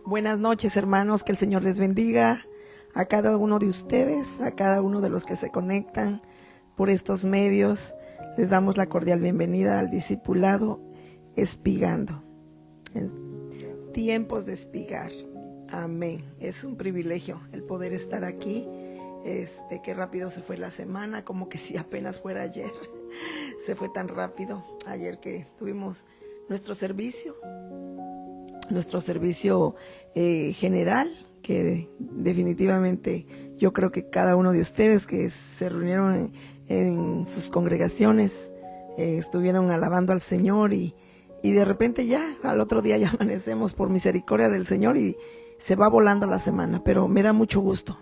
Buenas noches, hermanos, que el Señor les bendiga a cada uno de ustedes, a cada uno de los que se conectan por estos medios. Les damos la cordial bienvenida al discipulado Espigando. En tiempos de espigar. Amén. Es un privilegio el poder estar aquí. Qué rápido se fue la semana, como que si apenas fuera ayer. Se fue tan rápido. Ayer que tuvimos nuestro servicio general, que definitivamente yo creo que cada uno de ustedes que se reunieron en sus congregaciones estuvieron alabando al Señor y de repente ya al otro día ya amanecemos por misericordia del Señor y se va volando la semana, pero me da mucho gusto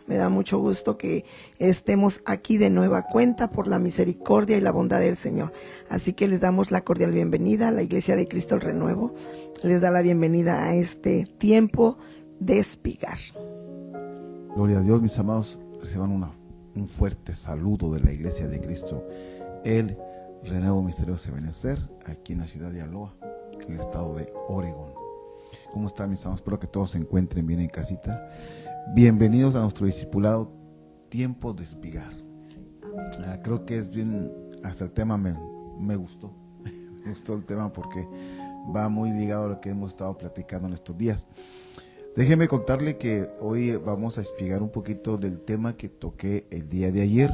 que estemos aquí de nueva cuenta por la misericordia y la bondad del Señor. Así que les damos la cordial bienvenida a la Iglesia de Cristo el Renuevo. Les da la bienvenida a este tiempo de espigar. Gloria a Dios, mis amados, reciban un fuerte saludo de la Iglesia de Cristo, el Renuevo Misterioso de Benecer, aquí en la ciudad de Aloha, en el estado de Oregón. ¿Cómo están, mis amados? Espero que todos se encuentren bien en casita. Bienvenidos a nuestro discipulado Tiempos de Espigar. Creo que es bien, hasta el tema me gustó. Me gustó el tema porque va muy ligado a lo que hemos estado platicando en estos días. Déjeme contarle que hoy vamos a espigar un poquito del tema que toqué el día de ayer.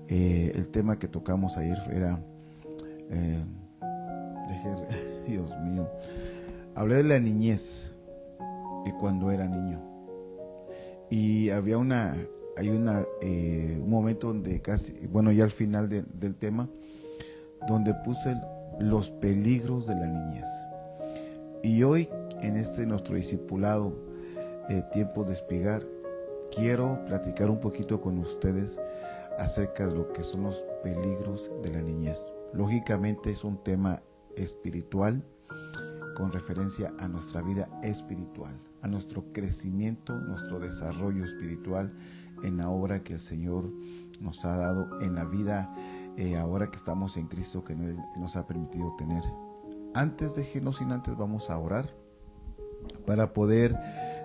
El tema que tocamos ayer era, Dios mío, hablé de la niñez, de cuando era niño. Y había un momento donde ya al final del tema, donde puse los peligros de la niñez. Y hoy, en nuestro discipulado, Tiempos de Espigar, quiero platicar un poquito con ustedes acerca de lo que son los peligros de la niñez. Lógicamente es un tema espiritual, con referencia a nuestra vida espiritual, a nuestro crecimiento, nuestro desarrollo espiritual en la obra que el Señor nos ha dado en la vida, ahora que estamos en Cristo, que Él nos ha permitido tener. Antes vamos a orar para poder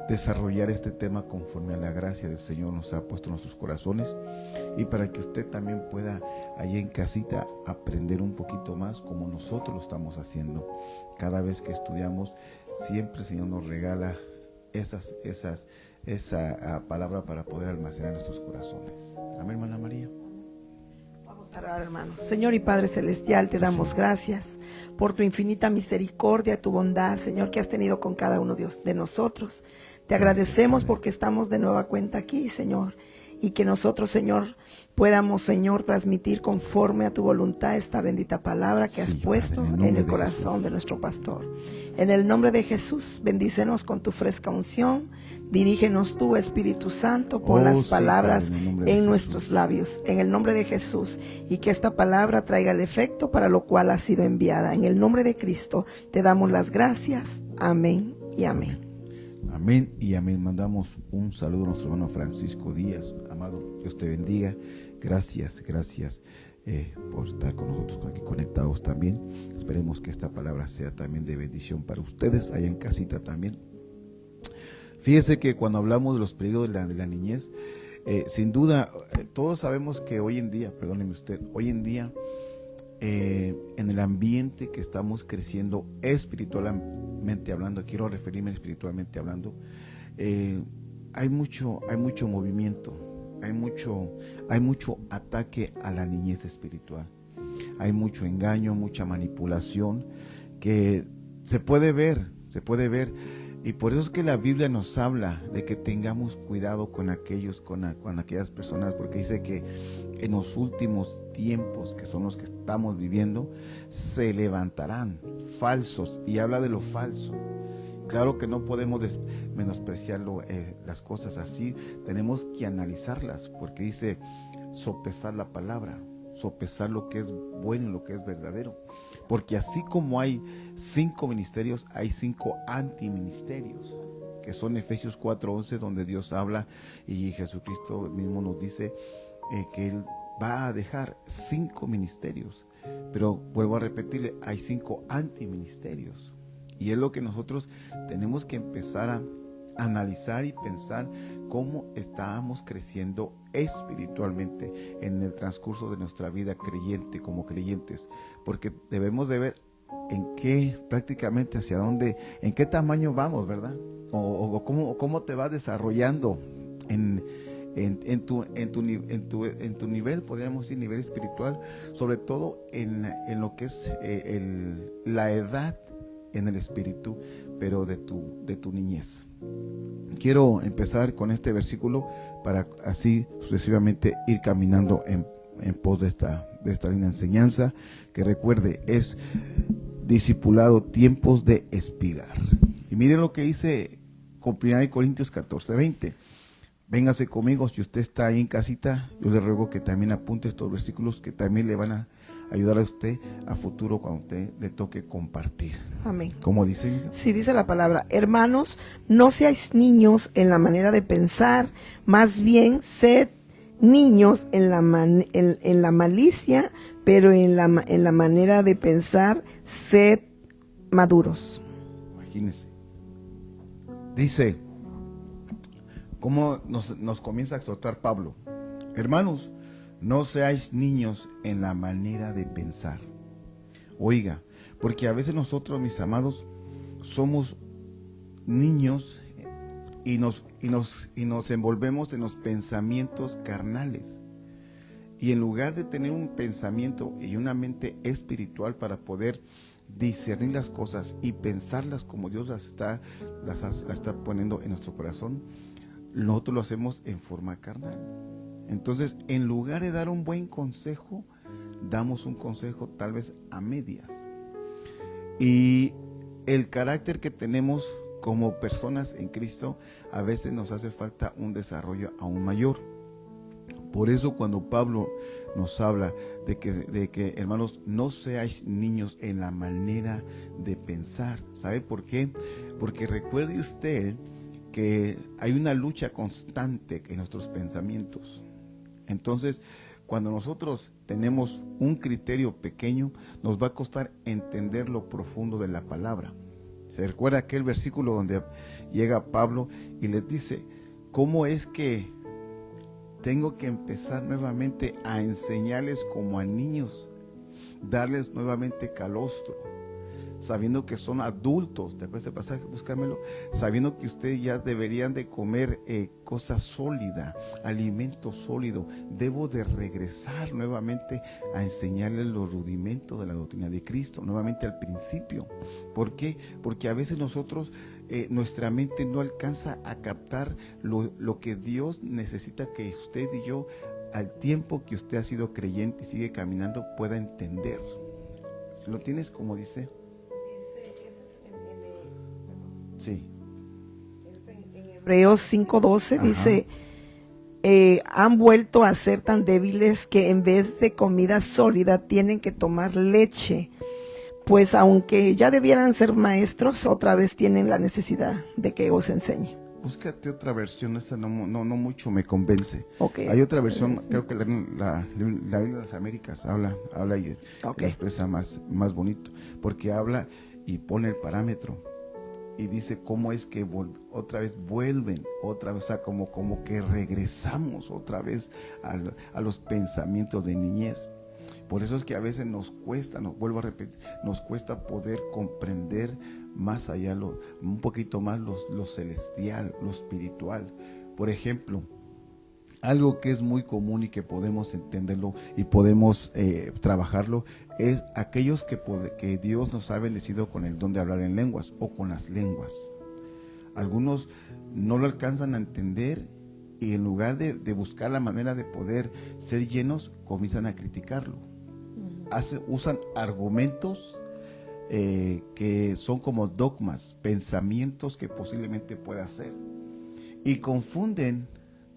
desarrollar este tema conforme a la gracia del Señor nos ha puesto en nuestros corazones, y para que usted también pueda allí en casita aprender un poquito más como nosotros lo estamos haciendo. Cada vez que estudiamos, siempre el Señor nos regala esa palabra para poder almacenar nuestros corazones. Amén, hermana María. Vamos a orar, hermanos. Señor y Padre Celestial, te damos gracias por tu infinita misericordia, tu bondad, Señor, que has tenido con cada uno de nosotros. Te agradecemos porque estamos de nueva cuenta aquí, Señor, y que nosotros, Señor, podamos, Señor, transmitir conforme a tu voluntad esta bendita palabra que has puesto en el corazón de nuestro pastor. En el nombre de Jesús, bendícenos con tu fresca unción, dirígenos tú, Espíritu Santo, pon las palabras en nuestros labios, en el nombre de Jesús, y que esta palabra traiga el efecto para lo cual ha sido enviada. En el nombre de Cristo te damos las gracias. Amén y amén. Amén y amén. Mandamos un saludo a nuestro hermano Francisco Díaz. Amado, Dios te bendiga. Gracias por estar con nosotros aquí conectados también. Esperemos que esta palabra sea también de bendición para ustedes allá en casita también. Fíjese que cuando hablamos de los peligros de la niñez, sin duda, todos sabemos que hoy en día, en el ambiente que estamos creciendo espiritualmente hablando, quiero referirme espiritualmente hablando, hay mucho movimiento, hay mucho ataque a la niñez espiritual, hay mucho engaño, mucha manipulación que se puede ver, y por eso es que la Biblia nos habla de que tengamos cuidado con aquellas personas, porque dice que en los últimos tiempos, que son los que estamos viviendo, se levantarán falsos, y habla de lo falso. Claro que no podemos menospreciar las cosas así, tenemos que analizarlas, porque dice sopesar la palabra, sopesar lo que es bueno y lo que es verdadero, porque así como hay 5 ministerios, hay 5 antiministerios, que son Efesios 4:11, donde Dios habla y Jesucristo mismo nos dice que Él va a dejar 5 ministerios, pero vuelvo a repetirle, hay 5 antiministerios, y es lo que nosotros tenemos que empezar analizar y pensar cómo estábamos creciendo espiritualmente en el transcurso de nuestra vida creyente, como creyentes, porque debemos de ver en qué, prácticamente hacia dónde, en qué tamaño vamos, ¿verdad? O cómo te vas desarrollando en tu nivel, podríamos decir, nivel espiritual, sobre todo en lo que es la edad en el espíritu, pero de tu niñez. Quiero empezar con este versículo para así sucesivamente ir caminando en pos de esta linda enseñanza, que recuerde, es discipulado, tiempos de espigar. Y miren lo que dice con 1 Corintios 14:20. Véngase conmigo, si usted está ahí en casita, yo le ruego que también apunte estos versículos que también le van a ayudar a usted a futuro cuando usted le toque compartir. Amén. ¿Cómo dice? Sí, dice la palabra: hermanos, no seáis niños en la manera de pensar, más bien sed niños en la malicia, pero en la manera de pensar sed maduros. Imagínense. Dice, ¿cómo nos comienza a exhortar Pablo? Hermanos, no seáis niños en la manera de pensar. Oiga, porque a veces nosotros, mis amados, somos niños y nos envolvemos en los pensamientos carnales. Y en lugar de tener un pensamiento y una mente espiritual para poder discernir las cosas y pensarlas como Dios las está poniendo en nuestro corazón, nosotros lo hacemos en forma carnal. Entonces, en lugar de dar un buen consejo, damos un consejo tal vez a medias. Y el carácter que tenemos como personas en Cristo, a veces nos hace falta un desarrollo aún mayor. Por eso cuando Pablo nos habla de que hermanos, no seáis niños en la manera de pensar. ¿Sabe por qué? Porque recuerde usted que hay una lucha constante en nuestros pensamientos. Entonces, cuando nosotros tenemos un criterio pequeño, nos va a costar entender lo profundo de la palabra. ¿Se recuerda aquel versículo donde llega Pablo y les dice, ¿cómo es que tengo que empezar nuevamente a enseñarles como a niños, darles nuevamente calostro, sabiendo que son adultos? ¿Te acuerdas de pasaje? Búscamelo. Sabiendo que ustedes ya deberían de comer cosa sólida, alimento sólido. Debo de regresar nuevamente a enseñarles los rudimentos de la doctrina de Cristo, nuevamente al principio. ¿Por qué? Porque a veces nosotros, nuestra mente no alcanza a captar lo que Dios necesita que usted y yo, al tiempo que usted ha sido creyente y sigue caminando, pueda entender. Si lo tienes, como dice. Sí. En Hebreos 5:12 dice, han vuelto a ser tan débiles que en vez de comida sólida tienen que tomar leche, pues aunque ya debieran ser maestros, otra vez tienen la necesidad de que os enseñe. Búscate otra versión, esa no mucho me convence. Okay. Hay otra versión, creo que la Biblia de las Américas habla y la expresa más bonito, porque habla y pone el parámetro y dice cómo es que otra vez vuelven, o sea, como que regresamos otra vez a los pensamientos de niñez. Por eso es que a veces nos cuesta, vuelvo a repetir, nos cuesta poder comprender más allá, un poquito más lo celestial, lo espiritual. Por ejemplo, algo que es muy común y que podemos entenderlo y podemos trabajarlo es aquellos que Dios nos ha bendecido con el don de hablar en lenguas o con las lenguas. Algunos no lo alcanzan a entender y en lugar de buscar la manera de poder ser llenos, comienzan a criticarlo. Usan argumentos que son como dogmas, pensamientos que posiblemente pueda hacer, y confunden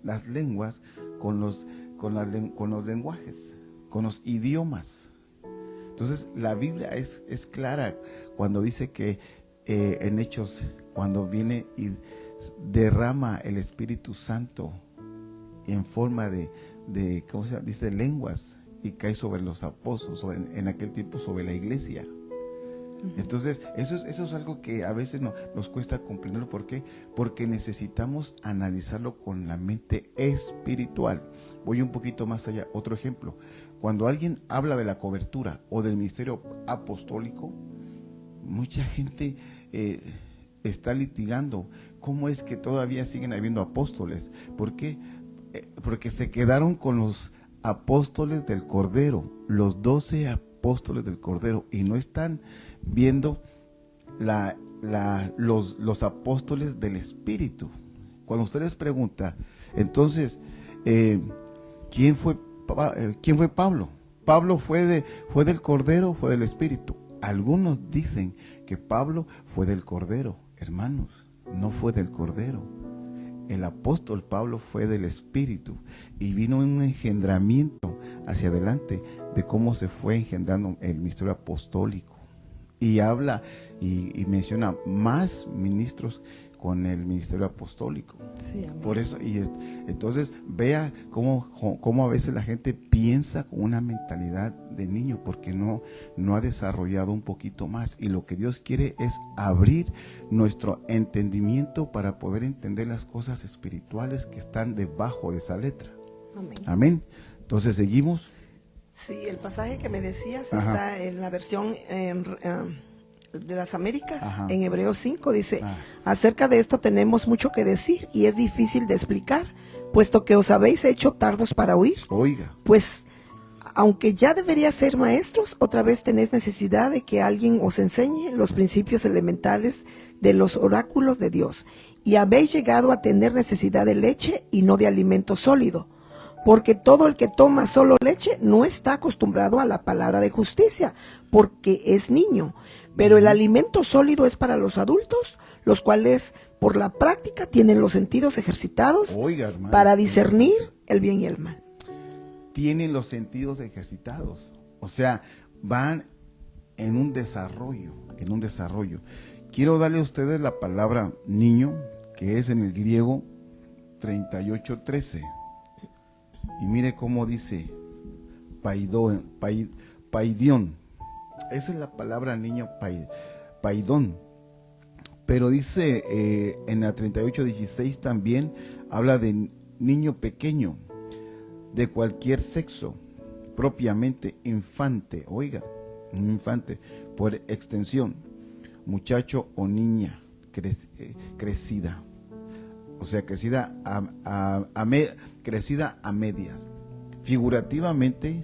las lenguas con los lenguajes, con los idiomas. Entonces la Biblia es clara cuando dice que en Hechos, cuando viene y derrama el Espíritu Santo en forma de ¿cómo se llama? Dice lenguas, y cae sobre los apóstoles, en aquel tiempo sobre la iglesia. Entonces, eso es algo que a veces nos cuesta comprenderlo. ¿Por qué? Porque necesitamos analizarlo con la mente espiritual. Voy un poquito más allá. Otro ejemplo. Cuando alguien habla de la cobertura o del ministerio apostólico, mucha gente está litigando. ¿Cómo es que todavía siguen habiendo apóstoles? ¿Por qué? Porque se quedaron con los apóstoles del Cordero, los 12 apóstoles del Cordero, y no están viendo los apóstoles del Espíritu. Cuando usted les pregunta, entonces, ¿quién fue Pablo? ¿Pablo fue del Cordero o fue del Espíritu? Algunos dicen que Pablo fue del Cordero. Hermanos, no fue del Cordero. El apóstol Pablo fue del Espíritu, y vino un engendramiento hacia adelante de cómo se fue engendrando el ministerio apostólico. Y habla y menciona más ministros con el ministerio apostólico. Sí, amén. Por eso, entonces vea cómo a veces la gente piensa con una mentalidad de niño, porque no ha desarrollado un poquito más. Y lo que Dios quiere es abrir nuestro entendimiento para poder entender las cosas espirituales que están debajo de esa letra. Amén. Amén. Entonces seguimos. Sí, el pasaje que me decías Ajá. está en la versión de las Américas, Ajá. en Hebreos 5, dice: Ah. acerca de esto tenemos mucho que decir y es difícil de explicar, puesto que os habéis hecho tardos para oír. Oiga. Pues, aunque ya deberíais ser maestros, otra vez tenéis necesidad de que alguien os enseñe los principios elementales de los oráculos de Dios, y habéis llegado a tener necesidad de leche y no de alimento sólido. Porque todo el que toma solo leche no está acostumbrado a la palabra de justicia, porque es niño. Pero el alimento sólido es para los adultos, los cuales por la práctica tienen los sentidos ejercitados. Oiga, hermano, para discernir el bien y el mal. Tienen los sentidos ejercitados. O sea, van en un desarrollo. Quiero darle a ustedes la palabra niño, que es en el griego 38:13. Y mire cómo dice paidión. Esa es la palabra niño, paidón. Pero dice en la 38:16 también habla de niño pequeño, de cualquier sexo, propiamente infante. Oiga, un infante, por extensión, muchacho o niña crecida. O sea, crecida a medias. Figurativamente,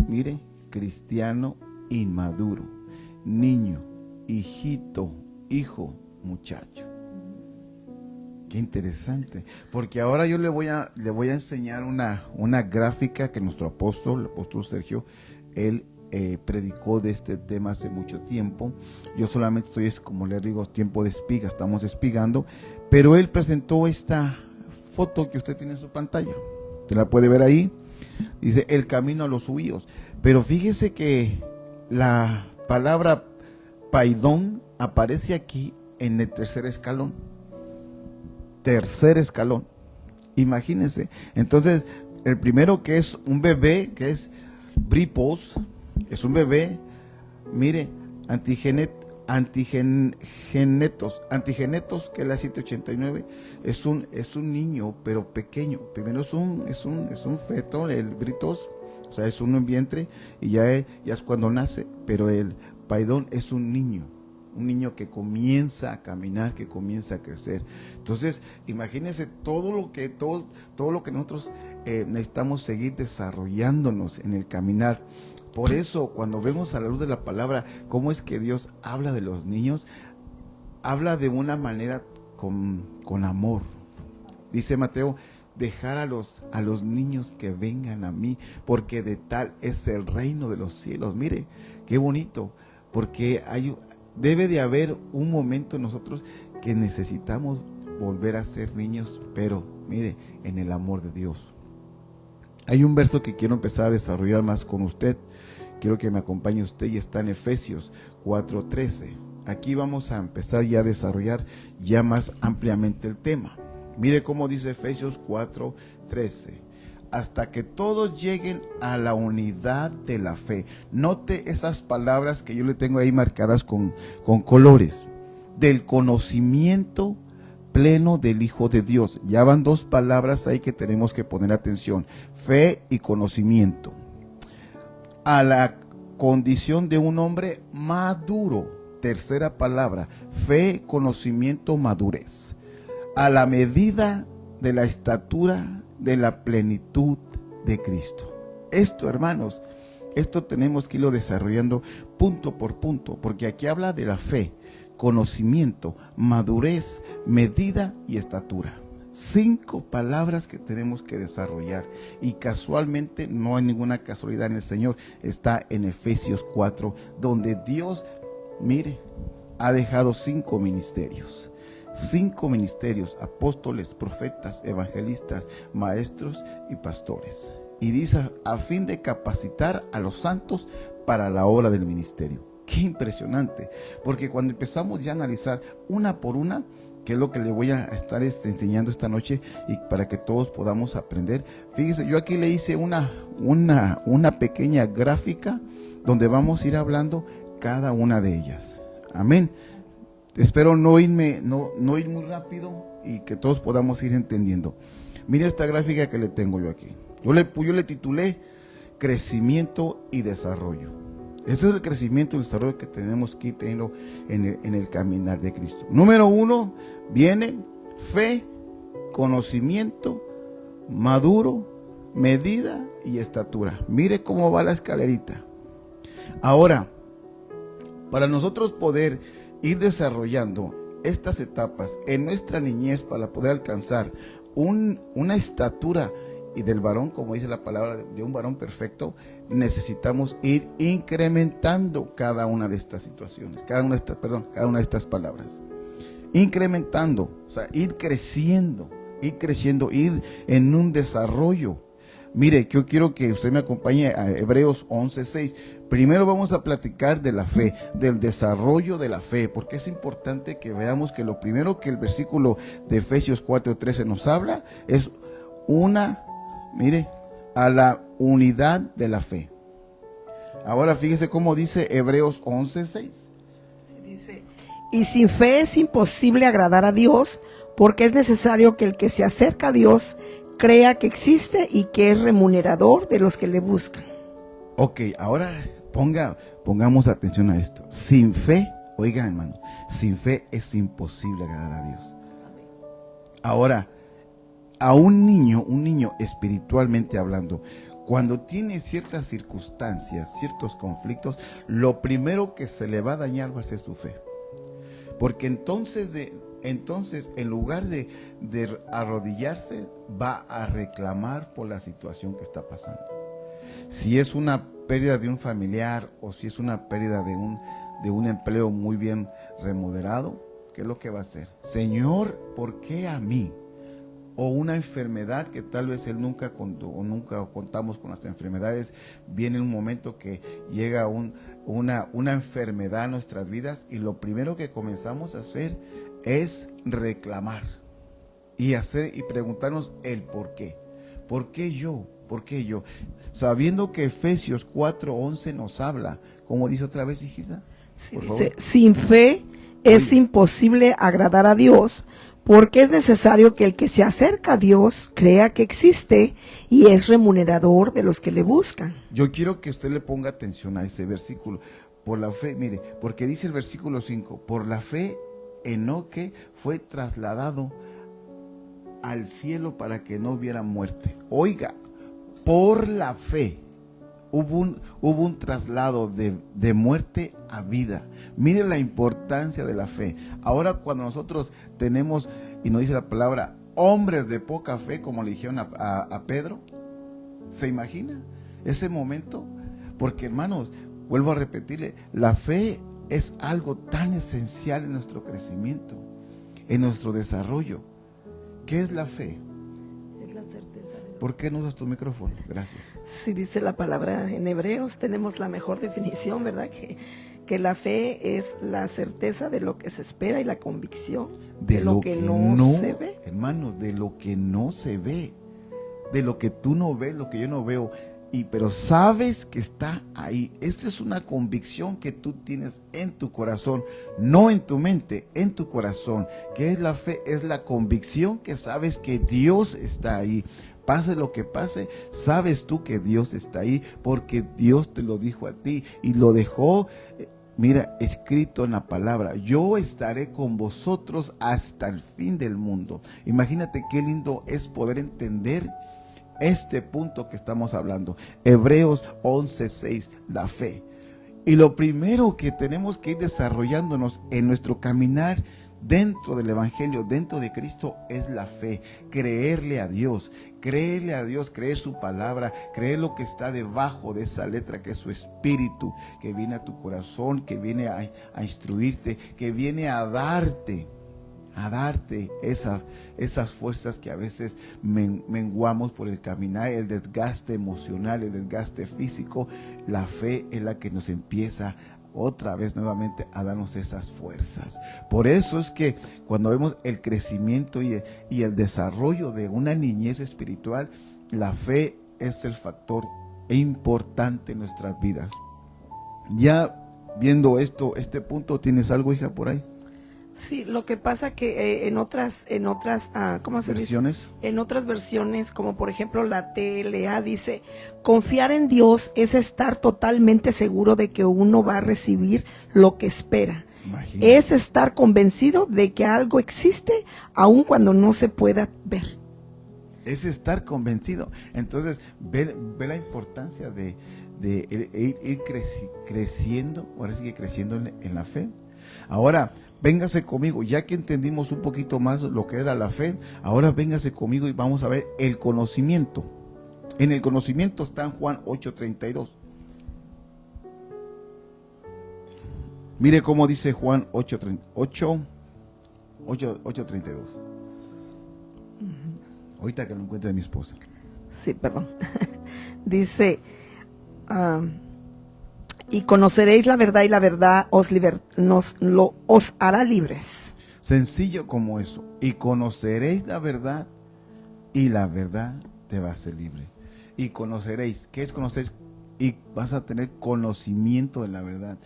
mire, cristiano inmaduro, niño, hijito, hijo, muchacho. Qué interesante, porque ahora yo le voy a enseñar una gráfica que nuestro apóstol, el apóstol Sergio, él predicó de este tema hace mucho tiempo. Yo solamente estoy, como le digo, tiempo de espiga, estamos espigando, pero él presentó esta foto que usted tiene en su pantalla. Usted la puede ver ahí. Dice el camino a los huíos. Pero fíjese que la palabra paidón aparece aquí en el tercer escalón. Imagínense. Entonces, el primero, que es un bebé, que es bripos, es un bebé, mire, antigenetos, que es la 789, es un niño, pero pequeño. Primero es un feto, el britos, o sea, es uno en vientre, y ya es cuando nace, pero el paidón es un niño que comienza a caminar, que comienza a crecer. Entonces, imagínense todo lo que nosotros necesitamos seguir desarrollándonos en el caminar. Por eso, cuando vemos a la luz de la palabra cómo es que Dios habla de los niños, habla de una manera con amor. Dice Mateo: dejar a los niños que vengan a mí, porque de tal es el reino de los cielos. Mire, qué bonito, porque debe de haber un momento en nosotros que necesitamos volver a ser niños, pero mire, en el amor de Dios. Hay un verso que quiero empezar a desarrollar más con usted. Quiero que me acompañe usted, y está en Efesios 4:13. Aquí vamos a empezar ya a desarrollar ya más ampliamente el tema. Mire cómo dice Efesios 4:13. hasta que todos lleguen a la unidad de la fe. Note esas palabras que yo le tengo ahí marcadas con colores. Del conocimiento pleno del Hijo de Dios. Ya van dos palabras ahí que tenemos que poner atención. Fe y conocimiento. A la condición de un hombre maduro. Tercera palabra. Fe, conocimiento, madurez. A la medida de la estatura de la plenitud de Cristo. Esto, hermanos, esto tenemos que irlo desarrollando punto por punto, porque aquí habla de la fe, conocimiento, madurez, medida y estatura. 5 palabras que tenemos que desarrollar, y casualmente, no hay ninguna casualidad en el Señor, está en Efesios 4, donde Dios, mire, ha dejado 5 ministerios. 5 ministerios: apóstoles, profetas, evangelistas, maestros y pastores. Y dice, a fin de capacitar a los santos para la obra del ministerio. Qué impresionante, porque cuando empezamos ya a analizar una por una, que es lo que le voy a estar enseñando esta noche, y para que todos podamos aprender. Fíjese, yo aquí le hice una pequeña gráfica donde vamos a ir hablando cada una de ellas. Amén. Espero no ir muy rápido y que todos podamos ir entendiendo. Mira esta gráfica que le tengo yo aquí. Yo le titulé crecimiento y desarrollo. Ese es el crecimiento y el desarrollo que tenemos que ir teniendo en el caminar de Cristo. Número 1 viene fe, conocimiento, maduro, medida y estatura. Mire cómo va la escalerita. Ahora, para nosotros poder ir desarrollando estas etapas en nuestra niñez, para poder alcanzar una estatura y del varón, como dice la palabra, de un varón perfecto, necesitamos ir incrementando cada una de estas situaciones, cada una de estas palabras. Incrementando, o sea, ir creciendo, ir en un desarrollo. Mire, yo quiero que usted me acompañe a Hebreos 11:6. Primero vamos a platicar de la fe, del desarrollo de la fe, porque es importante que veamos que lo primero que el versículo de Efesios 4:13 nos habla es a la unidad de la fe. Ahora fíjese cómo dice Hebreos 11:6. Sí, dice, y sin fe es imposible agradar a Dios, porque es necesario que el que se acerca a Dios crea que existe y que es remunerador de los que le buscan. Ok, ahora pongamos atención a esto. Sin fe, oigan hermano, sin fe es imposible agradar a Dios. Ahora, a un niño espiritualmente hablando, cuando tiene ciertas circunstancias, ciertos conflictos, lo primero que se le va a dañar va a ser su fe. Porque entonces en lugar de arrodillarse, va a reclamar por la situación que está pasando. Si es una pérdida de un familiar, o si es una pérdida de un empleo muy bien remunerado, ¿qué es lo que va a hacer? Señor, ¿por qué a mí? O una enfermedad que tal vez él nunca contamos con las enfermedades. Viene un momento que llega una enfermedad a nuestras vidas, y lo primero que comenzamos a hacer es reclamar y preguntarnos el por qué. ¿Por qué yo? ¿Por qué yo? Sabiendo que Efesios 4:11 nos habla, como dice otra vez, hijita. Sí, dice, sin fe es imposible agradar a Dios, porque es necesario que el que se acerca a Dios crea que existe y es remunerador de los que le buscan. Yo quiero que usted le ponga atención a ese versículo. Por la fe, mire, porque dice el versículo 5, por la fe Enoque fue trasladado al cielo para que no hubiera muerte. Oiga, por la fe hubo un traslado de muerte a vida. Mire la importancia de la fe. Ahora, cuando nosotros tenemos, y nos dice la palabra, hombres de poca fe, como le dijeron a Pedro, ¿se imagina ese momento? Porque, hermanos, vuelvo a repetirle, la fe es algo tan esencial en nuestro crecimiento, en nuestro desarrollo. ¿Qué es la fe? Es la certeza de... ¿Por qué no usas tu micrófono? Gracias. Sí, dice la palabra en Hebreos, tenemos la mejor definición, ¿verdad? Que la fe es la certeza de lo que se espera y la convicción de lo que no se ve. Hermanos, de lo que no se ve. de lo que tú no ves, lo que yo no veo, pero sabes que está ahí. Esta es una convicción que tú tienes en tu corazón, no en tu mente, en tu corazón. ¿Qué es la fe? Es la convicción que sabes que Dios está ahí. Pase lo que pase, sabes tú que Dios está ahí, porque Dios te lo dijo a ti y lo dejó, mira, escrito en la palabra. Yo estaré con vosotros hasta el fin del mundo. Imagínate qué lindo es poder entender este punto que estamos hablando. Hebreos 11:6, la fe. Y lo primero que tenemos que ir desarrollándonos en nuestro caminar dentro del Evangelio, dentro de Cristo, es la fe. Creerle a Dios, creer su palabra, creer lo que está debajo de esa letra, que es su espíritu, que viene a tu corazón, que viene a instruirte, que viene a darte esas fuerzas que a veces menguamos por el caminar, el desgaste emocional, el desgaste físico. La fe es la que nos empieza otra vez nuevamente a darnos esas fuerzas. Por eso es que cuando vemos el crecimiento y el desarrollo de una niñez espiritual, la fe es el factor importante en nuestras vidas. Ya viendo este punto, ¿tienes algo, hija, por ahí? Sí, lo que pasa que en otras ¿cómo se ¿Versiones? dice? En otras versiones, como por ejemplo la TLA, dice: confiar en Dios es estar totalmente seguro de que uno va a recibir lo que espera. Imagínate. Es estar convencido de que algo existe, aun cuando no se pueda ver. Es estar convencido. Entonces, ve la importancia de ir creciendo, ahora sigue creciendo en la fe. Ahora, véngase conmigo, ya que entendimos un poquito más lo que era la fe, ahora véngase conmigo y vamos a ver el conocimiento. En el conocimiento está en Juan 8:32. Mire cómo dice Juan 8:32. Ahorita que lo encuentre mi esposa. Sí, perdón. Dice: y conoceréis la verdad, y la verdad os hará libres. Sencillo como eso. Y conoceréis la verdad, y la verdad te va a hacer libre. Y conoceréis. ¿Qué es conocer? Y vas a tener conocimiento de la verdad.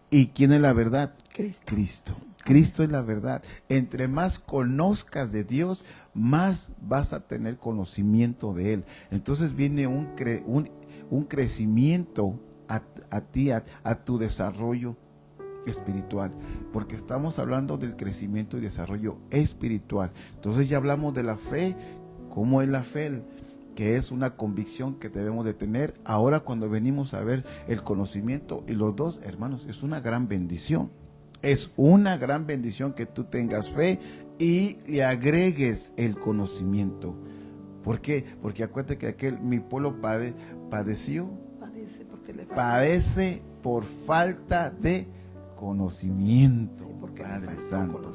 ¿Y quién es la verdad? Cristo. Cristo es la verdad. Entre más conozcas de Dios, más vas a tener conocimiento de Él. Entonces viene un crecimiento a ti, a tu desarrollo espiritual, porque estamos hablando del crecimiento y desarrollo espiritual. Entonces ya hablamos de la fe. ¿Cómo es la fe? Que es una convicción que debemos de tener. Ahora, cuando venimos a ver el conocimiento, y los dos, hermanos, es una gran bendición. Es una gran bendición que tú tengas fe y le agregues el conocimiento. ¿Por qué? Porque acuérdate que mi pueblo padece por falta de conocimiento. Sí, porque Padre Santo.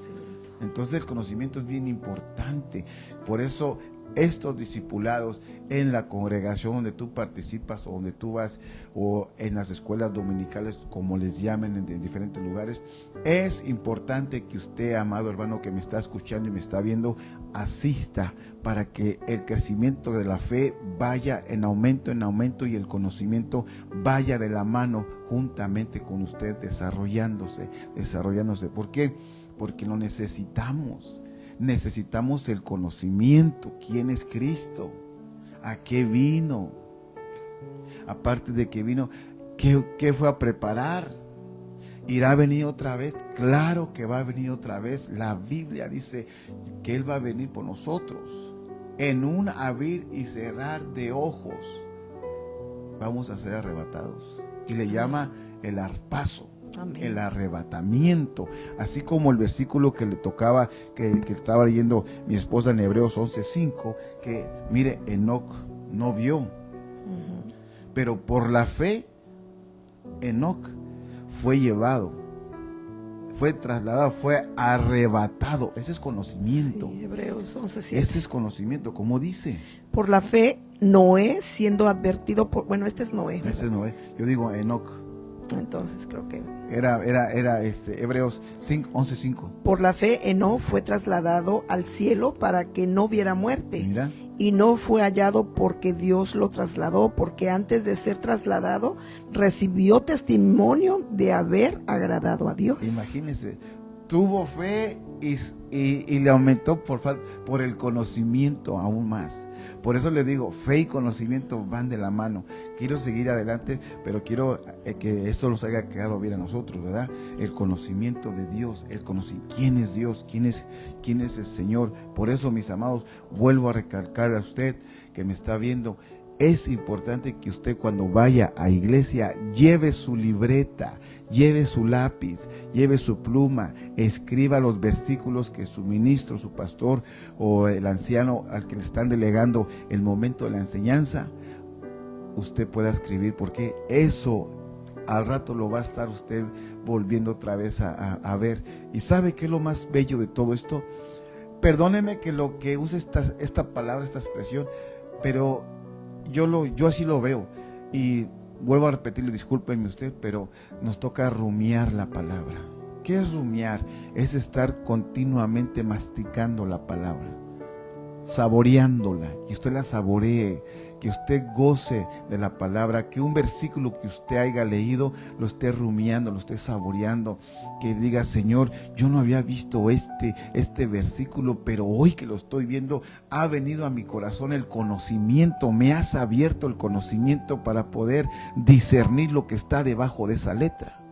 Entonces el conocimiento es bien importante. Por eso estos discipulados en la congregación donde tú participas, o donde tú vas, o en las escuelas dominicales, como les llamen en diferentes lugares, es importante que usted, amado hermano que me está escuchando y me está viendo, asista, para que el crecimiento de la fe vaya en aumento, y el conocimiento vaya de la mano juntamente con usted, desarrollándose. ¿Por qué? Porque lo necesitamos. Necesitamos el conocimiento. ¿Quién es Cristo? ¿A qué vino? Aparte de que vino, ¿qué fue a preparar? ¿Irá a venir otra vez? Claro que va a venir otra vez. La Biblia dice que Él va a venir por nosotros. En un abrir y cerrar de ojos vamos a ser arrebatados. Y le llama el arpazo. Amén. El arrebatamiento, así como el versículo que le tocaba, que estaba leyendo mi esposa en Hebreos 11:5, que mire, Enoc no vio, pero por la fe Enoc fue llevado, fue trasladado, fue arrebatado. Ese es conocimiento. Sí, Hebreos 11:7. Ese es conocimiento, como dice. Por la fe Noé, siendo advertido por, bueno, este es Noé. Este es Noé. Yo digo Enoc. Entonces creo que era Hebreos 11:5. Por la fe Enoc fue trasladado al cielo para que no viera muerte. Mira. y no fue hallado porque Dios lo trasladó, porque antes de ser trasladado recibió testimonio de haber agradado a Dios. Imagínense, tuvo fe y le aumentó por el conocimiento aún más. Por eso le digo, fe y conocimiento van de la mano. Quiero seguir adelante, pero quiero que esto nos haya quedado bien a nosotros, ¿verdad? El conocimiento de Dios, quién es Dios, quién es el Señor. Por eso, mis amados, vuelvo a recalcar a usted que me está viendo, es importante que usted cuando vaya a iglesia lleve su libreta, lleve su lápiz, lleve su pluma, escriba los versículos que su ministro, su pastor o el anciano al que le están delegando el momento de la enseñanza, usted pueda escribir, porque eso al rato lo va a estar usted volviendo otra vez a ver. ¿Y sabe qué es lo más bello de todo esto? Perdóneme que lo que use esta palabra, esta expresión, pero yo así lo veo, y vuelvo a repetirle, discúlpenme usted, pero nos toca rumiar la palabra. ¿Qué es rumiar? Es estar continuamente masticando la palabra, saboreándola, que usted la saboree, que usted goce de la palabra, que un versículo que usted haya leído lo esté rumiando, lo esté saboreando, que diga, Señor, yo no había visto este versículo, pero hoy que lo estoy viendo, ha venido a mi corazón el conocimiento, me has abierto el conocimiento para poder discernir lo que está debajo de esa letra.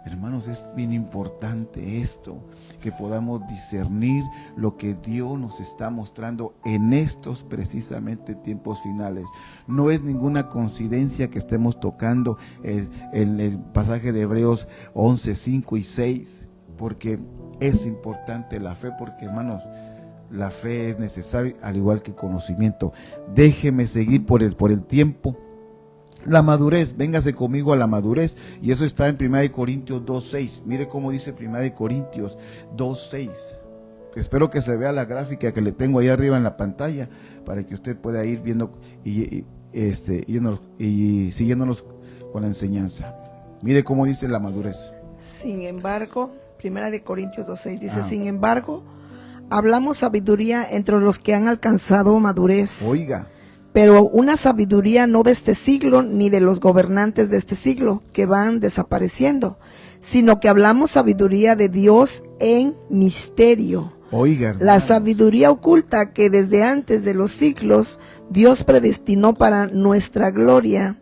Hermanos, es bien importante esto, que podamos discernir lo que Dios nos está mostrando en estos precisamente tiempos finales. No es ninguna coincidencia que estemos tocando el pasaje de Hebreos 11, 5 y 6, porque es importante la fe, porque hermanos, la fe es necesaria, al igual que el conocimiento. Déjeme seguir por el tiempo. La madurez, véngase conmigo a la madurez, y eso está en 1 Corintios 2:6. Mire cómo dice 1 Corintios 2:6. Espero que se vea la gráfica que le tengo ahí arriba en la pantalla, para que usted pueda ir viendo y siguiéndonos con la enseñanza. Mire cómo dice la madurez. Sin embargo, 1 Corintios 2:6 dice, sin embargo, hablamos sabiduría entre los que han alcanzado madurez. Oiga. Pero una sabiduría no de este siglo, ni de los gobernantes de este siglo, que van desapareciendo, sino que hablamos sabiduría de Dios en misterio. Oiga, hermano. La sabiduría oculta que desde antes de los siglos Dios predestinó para nuestra gloria.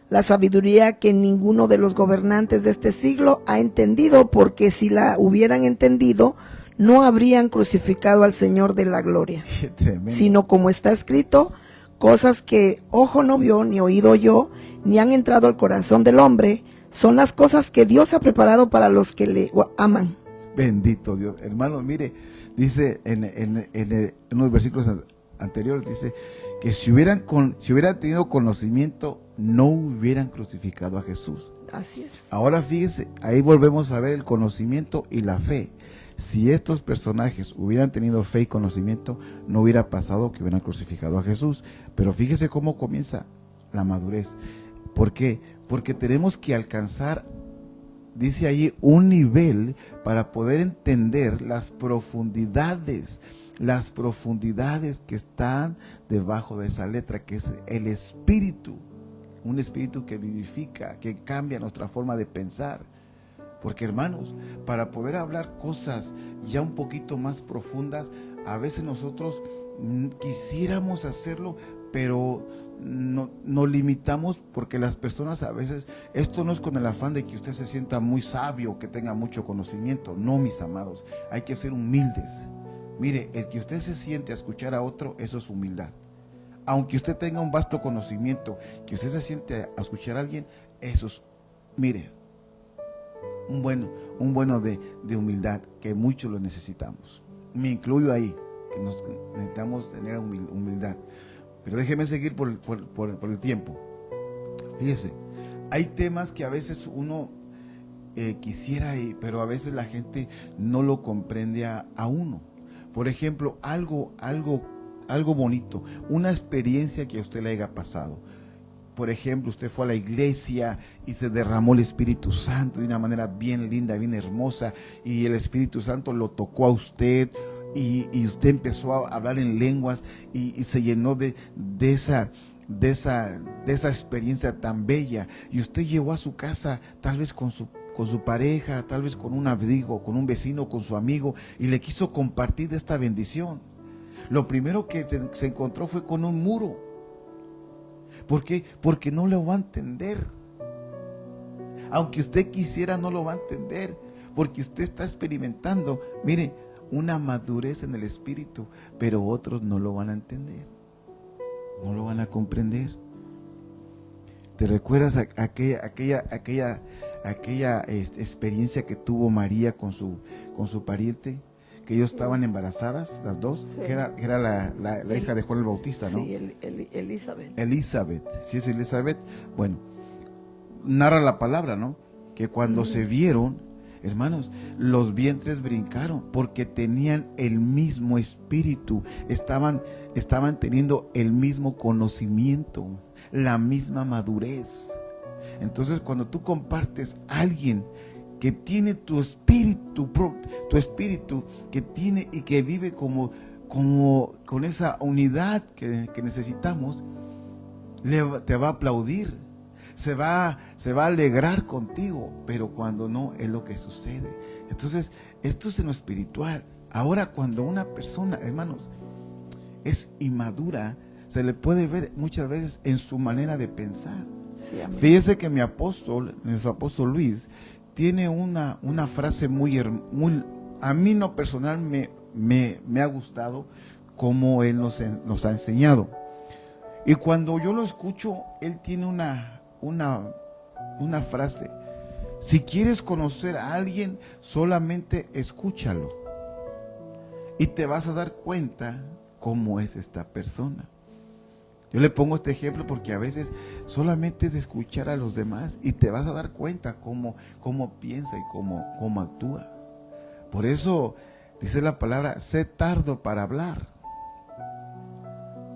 La sabiduría que ninguno de los gobernantes de este siglo ha entendido, porque si la hubieran entendido, no habrían crucificado al Señor de la gloria. Sino como está escrito, cosas que ojo no vio, ni oído oyó, ni han entrado al corazón del hombre, son las cosas que Dios ha preparado para los que le aman. Bendito Dios. Hermano, mire, dice en unos versículos anteriores, dice que si hubieran tenido conocimiento, no hubieran crucificado a Jesús. Así es. Ahora fíjese, ahí volvemos a ver el conocimiento y la fe. Si estos personajes hubieran tenido fe y conocimiento, no hubiera pasado que hubieran crucificado a Jesús. Pero fíjese cómo comienza la madurez. ¿Por qué? Porque tenemos que alcanzar, dice allí, un nivel para poder entender las profundidades que están debajo de esa letra, que es el espíritu. Un espíritu que vivifica, que cambia nuestra forma de pensar. Porque hermanos, para poder hablar cosas ya un poquito más profundas, a veces nosotros quisiéramos hacerlo, pero nos limitamos, porque las personas a veces, esto no es con el afán de que usted se sienta muy sabio, que tenga mucho conocimiento, no, mis amados, hay que ser humildes. Mire, el que usted se siente a escuchar a otro, eso es humildad. Aunque usted tenga un vasto conocimiento, que usted se siente a escuchar a alguien, eso es, mire, un bueno de humildad, que muchos lo necesitamos. Me incluyo ahí, que necesitamos tener humildad. Pero déjeme seguir por el tiempo. Fíjese, hay temas que a veces uno quisiera, pero a veces la gente no lo comprende a uno. Por ejemplo, algo bonito, una experiencia que a usted le haya pasado. Por ejemplo, usted fue a la iglesia y se derramó el Espíritu Santo de una manera bien linda, bien hermosa, y el Espíritu Santo lo tocó a usted, y usted empezó a hablar en lenguas y se llenó de esa experiencia tan bella, y usted llegó a su casa tal vez con su pareja, tal vez con un amigo, con un vecino, con su amigo, y le quiso compartir de esta bendición. Lo primero que se encontró fue con un muro. ¿Por qué? Porque no lo va a entender. Aunque usted quisiera, no lo va a entender, porque usted está experimentando, mire, una madurez en el espíritu, pero otros no lo van a entender, no lo van a comprender. ¿Te recuerdas aquella experiencia que tuvo María con su pariente? Que ellos estaban embarazadas, las dos, sí. que era la hija de Juan el Bautista, ¿no? Sí, Elizabeth. Elizabeth, sí es Elizabeth. Bueno, narra la palabra, ¿no? Que cuando se vieron, hermanos, los vientres brincaron porque tenían el mismo espíritu, estaban teniendo el mismo conocimiento, la misma madurez. Entonces, cuando tú compartes a alguien que tiene tu espíritu que tiene y que vive como con esa unidad que necesitamos, te va a aplaudir, se va a alegrar contigo, pero cuando no, es lo que sucede. Entonces, esto es en lo espiritual. Ahora, cuando una persona, hermanos, es inmadura, se le puede ver muchas veces en su manera de pensar. Sí, fíjese que nuestro apóstol Luis, tiene una frase muy, a mí no personal me ha gustado como él nos ha enseñado. Y cuando yo lo escucho, él tiene una frase: si quieres conocer a alguien, solamente escúchalo y te vas a dar cuenta cómo es esta persona. Yo le pongo este ejemplo porque a veces solamente es escuchar a los demás y te vas a dar cuenta cómo piensa y cómo actúa. Por eso dice la palabra: sé tardo para hablar.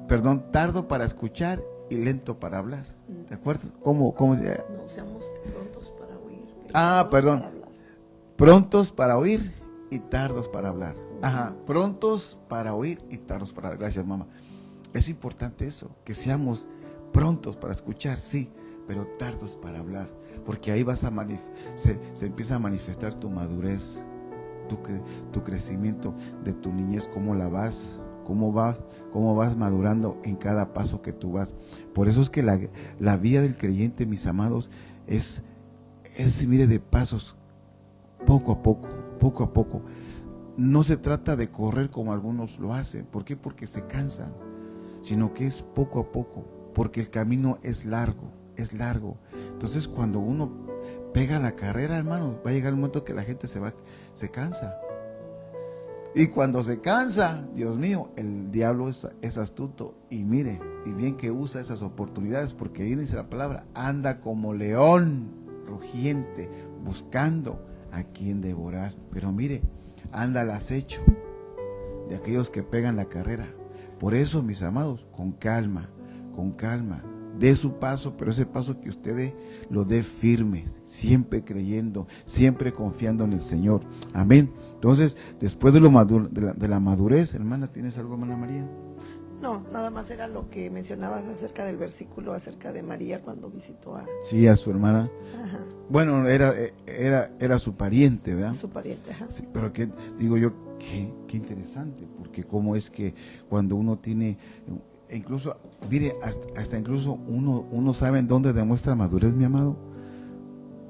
Perdón, tardo para escuchar y lento para hablar. ¿De acuerdo? ¿Cómo se? No, seamos prontos para oír. Perdón. Prontos para oír y tardos para hablar. Ajá, prontos para oír y tardos para hablar. Gracias, mamá. Es importante eso, que prontos para escuchar, sí, pero tardos para hablar, porque ahí se empieza a manifestar tu madurez, tu crecimiento de tu niñez, cómo vas madurando en cada paso que tú vas. Por eso es que la vida del creyente, mis amados, es mire, de pasos, poco a poco. No se trata de correr como algunos lo hacen. ¿Por qué? Porque se cansan, sino que es poco a poco, porque el camino es largo. Entonces, cuando uno pega la carrera, hermano, va a llegar un momento que la gente se cansa. Y cuando se cansa, Dios mío, el diablo es astuto, y mire, y bien que usa esas oportunidades, porque ahí dice la palabra: anda como león rugiente, buscando a quien devorar. Pero mire, anda al acecho de aquellos que pegan la carrera. Por eso, mis amados, con calma, dé su paso, pero ese paso que usted lo dé firme, siempre creyendo, siempre confiando en el Señor. Amén. Entonces, después de la madurez, hermana, ¿tienes algo, hermana María? No, nada más era lo que mencionabas acerca del versículo, acerca de María cuando visitó a su hermana. Ajá. Bueno, era su pariente, ¿verdad? Su pariente, ajá. Sí, pero que digo yo, qué interesante, porque cómo es que cuando uno tiene, incluso, mire, hasta incluso uno sabe en dónde demuestra madurez, mi amado,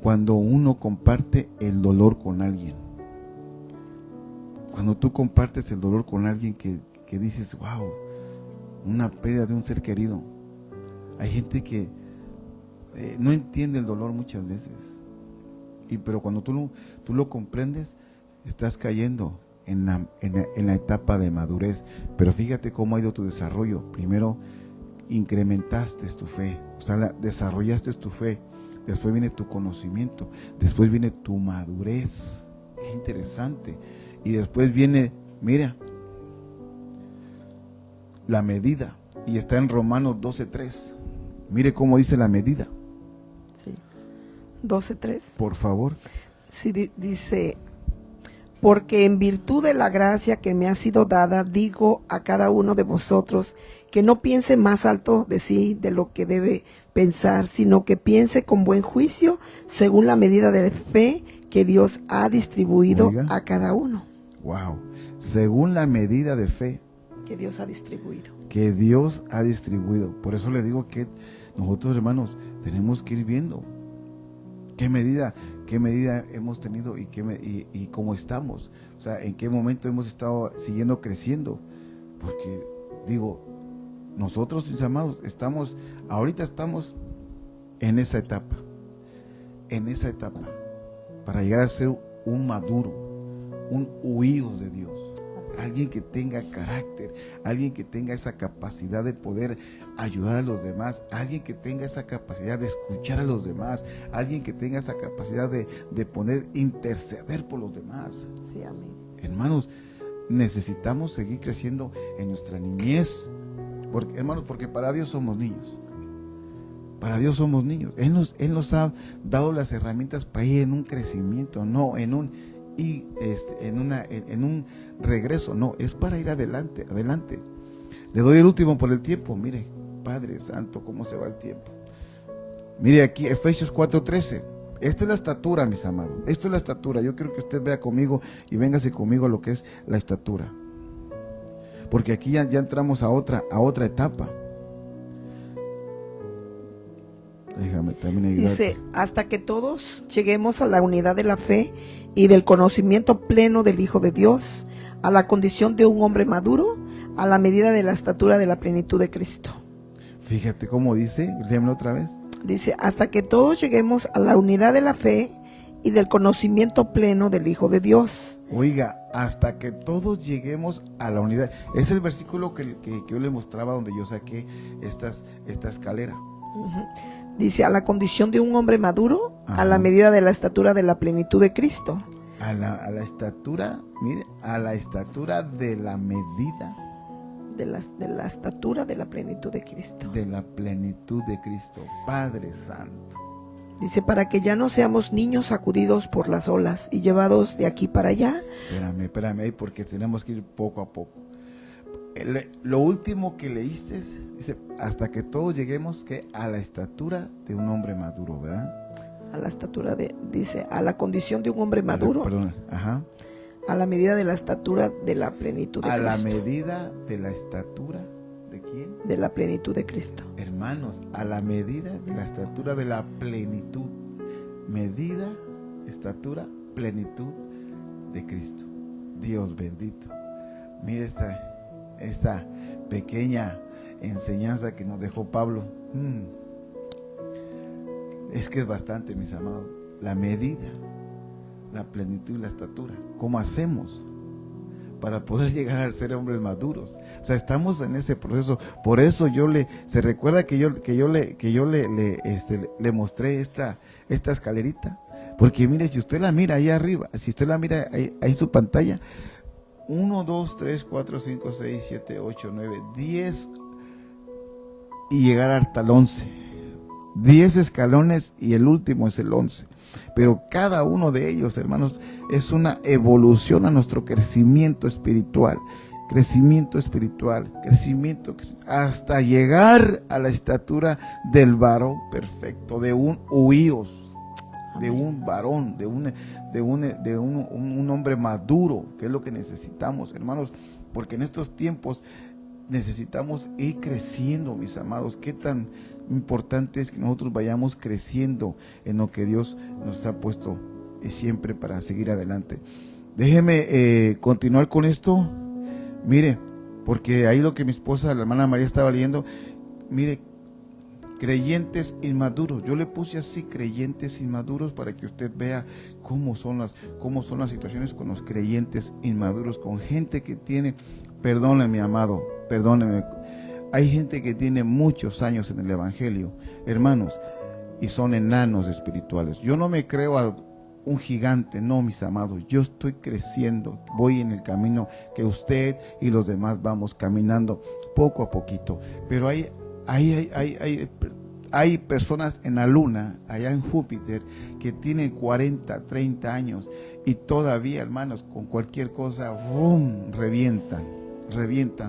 cuando uno comparte el dolor con alguien. Cuando tú compartes el dolor con alguien que dices, wow, una pérdida de un ser querido. Hay gente que no entiende el dolor muchas veces, pero cuando tú lo comprendes, estás cayendo en la etapa de madurez. Pero fíjate cómo ha ido tu desarrollo. Primero incrementaste tu fe, o sea, desarrollaste tu fe. Después viene tu conocimiento, después viene tu madurez. Qué interesante. Y después viene, mira, la medida, y está en Romanos 12:3. Mire cómo dice la medida. Sí. 12:3. Por favor. Sí, dice: Porque en virtud de la gracia que me ha sido dada, digo a cada uno de vosotros que no piense más alto de sí de lo que debe pensar, sino que piense con buen juicio según la medida de fe que Dios ha distribuido Oiga. a cada uno. Wow. Según la medida de fe Que Dios ha distribuido. que Dios ha distribuido. Por eso le digo que nosotros, hermanos, tenemos que ir viendo qué medida hemos tenido y cómo estamos. O sea, en qué momento hemos estado siguiendo creciendo. Porque, digo, nosotros, mis amados, ahorita estamos en esa etapa, para llegar a ser un maduro, un huido de Dios. Alguien que tenga carácter, alguien que tenga esa capacidad de poder ayudar a los demás, alguien que tenga esa capacidad de escuchar a los demás, alguien que tenga esa capacidad de poder interceder por los demás. Sí, amén. Hermanos, necesitamos seguir creciendo en nuestra niñez, porque para Dios somos niños. Para Dios somos niños. Él nos ha dado las herramientas para ir en un crecimiento, no en un regreso, no, es para ir adelante. Le doy el último por el tiempo. Mire, Padre Santo, cómo se va el tiempo. Mire aquí, Efesios 4:13. Esta es la estatura, mis amados. Esto es la estatura. Yo quiero que usted vea conmigo y véngase conmigo a lo que es la estatura. Porque aquí ya entramos a otra etapa. Déjame también ayudar. Dice, hasta que todos lleguemos a la unidad de la fe y del conocimiento pleno del Hijo de Dios, a la condición de un hombre maduro, a la medida de la estatura de la plenitud de Cristo. Fíjate cómo dice, léemelo otra vez. Dice, hasta que todos lleguemos a la unidad de la fe y del conocimiento pleno del Hijo de Dios. Oiga, hasta que todos lleguemos a la unidad. Es el versículo que yo le mostraba donde yo saqué esta escalera. Uh-huh. Dice, a la condición de un hombre maduro, Ajá. a la medida de la estatura de la plenitud de Cristo. A la estatura, mire, a la estatura de la medida. De la estatura de la plenitud de Cristo. De la plenitud de Cristo, Padre Santo. Dice, para que ya no seamos niños sacudidos por las olas y llevados de aquí para allá. Espérame ahí porque tenemos que ir poco a poco. Lo último que leíste dice, hasta que todos lleguemos a la estatura de un hombre maduro, ¿verdad? A la estatura dice, a la condición de un hombre maduro. Perdón, ajá. A la medida de la estatura de la plenitud de Cristo. A la medida de la estatura ¿de quién? De la plenitud de Cristo. Hermanos, a la medida de la estatura de la plenitud. Medida, estatura, plenitud de Cristo. Dios bendito. Mire esta pequeña enseñanza que nos dejó Pablo. Es que es bastante, mis amados. La medida, la plenitud y la estatura. ¿Cómo hacemos para poder llegar a ser hombres maduros? O sea, estamos en ese proceso. Por eso se recuerda que yo le mostré esta escalerita. Porque mire, si usted la mira ahí arriba, si usted la mira ahí en su pantalla, 1, 2, 3, 4, 5, 6, 7, 8, 9, 10 y llegar hasta el 11. 10 escalones y el último es el 11. Pero cada uno de ellos, hermanos, es una evolución a nuestro crecimiento espiritual. Crecimiento hasta llegar a la estatura del varón perfecto, de un huíos. De un varón, de un hombre maduro, que es lo que necesitamos, hermanos, porque en estos tiempos necesitamos ir creciendo, mis amados. Qué tan importante es que nosotros vayamos creciendo en lo que Dios nos ha puesto siempre para seguir adelante. Déjeme continuar con esto. Mire, porque ahí lo que mi esposa, la hermana María, estaba leyendo, mire, creyentes inmaduros. Yo le puse así, creyentes inmaduros, para que usted vea cómo son las situaciones con los creyentes inmaduros, con gente que tiene, perdóneme, mi amado, perdóneme, hay gente que tiene muchos años en el evangelio, hermanos, y son enanos espirituales. Yo no me creo a un gigante, no, mis amados, yo estoy creciendo, voy en el camino que usted y los demás vamos caminando poco a poquito, pero hay personas en la luna, allá en Júpiter, que tienen 40, 30 años y todavía, hermanos, con cualquier cosa, ¡bum!, revientan,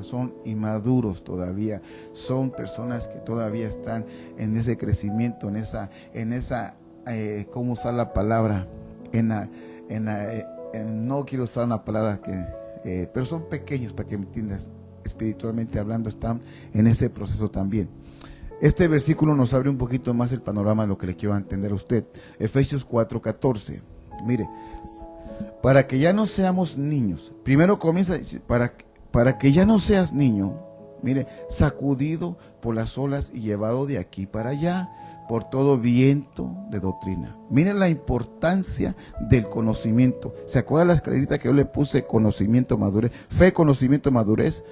son inmaduros todavía, son personas que todavía están en ese crecimiento, en esa, ¿cómo usar la palabra? No quiero usar una palabra pero son pequeños, para que me entiendas, espiritualmente hablando, están en ese proceso también. Este versículo nos abre un poquito más el panorama de lo que le quiero entender a usted. Efesios 4:14. Mire, para que ya no seamos niños. Primero comienza, para que ya no seas niño, mire, sacudido por las olas y llevado de aquí para allá por todo viento de doctrina. Miren la importancia del conocimiento. ¿Se acuerda la escalerita que yo le puse? Conocimiento, madurez, fe, conocimiento, madurez,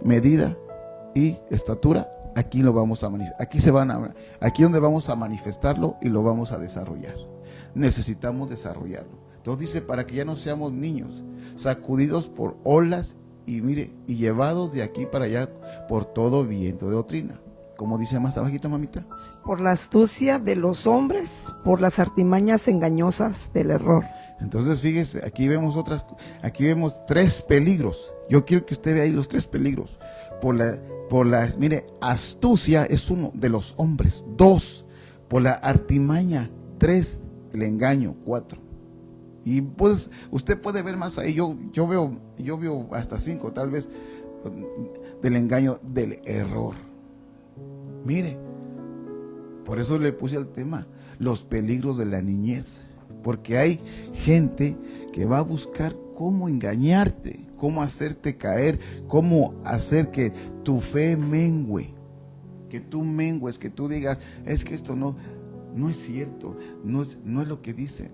medida y estatura. Aquí lo vamos a manifestar. Aquí donde vamos a manifestarlo y lo vamos a desarrollar. Necesitamos desarrollarlo. Entonces dice, para que ya no seamos niños, sacudidos por olas y mire, y llevados de aquí para allá por todo viento de doctrina. Como dice más abajito, mamita. Por la astucia de los hombres, por las artimañas engañosas del error. Entonces, fíjese, aquí vemos 3 peligros. Yo quiero que usted vea ahí los 3 peligros. Mire, astucia es uno de los hombres. 2, por la artimaña. 3, el engaño. 4. Y pues usted puede ver más ahí. Yo veo hasta 5, tal vez, del engaño, del error. Mire, por eso le puse al tema, los peligros de la niñez, porque hay gente que va a buscar cómo engañarte, cómo hacerte caer, cómo hacer que tu fe mengue, que tú mengues, que tú digas, es que esto no es cierto, no es lo que dicen.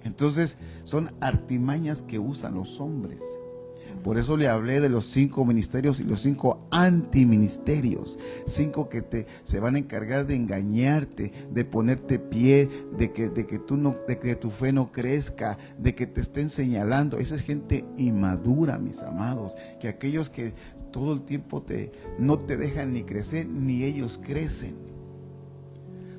Entonces son artimañas que usan los hombres. Por eso le hablé de los 5 ministerios y los 5 antiministerios. 5 que se van a encargar de engañarte, de ponerte pie, de que tu fe no crezca, de que te estén señalando. Esa es gente inmadura, mis amados, que aquellos que todo el tiempo no te dejan ni crecer, ni ellos crecen.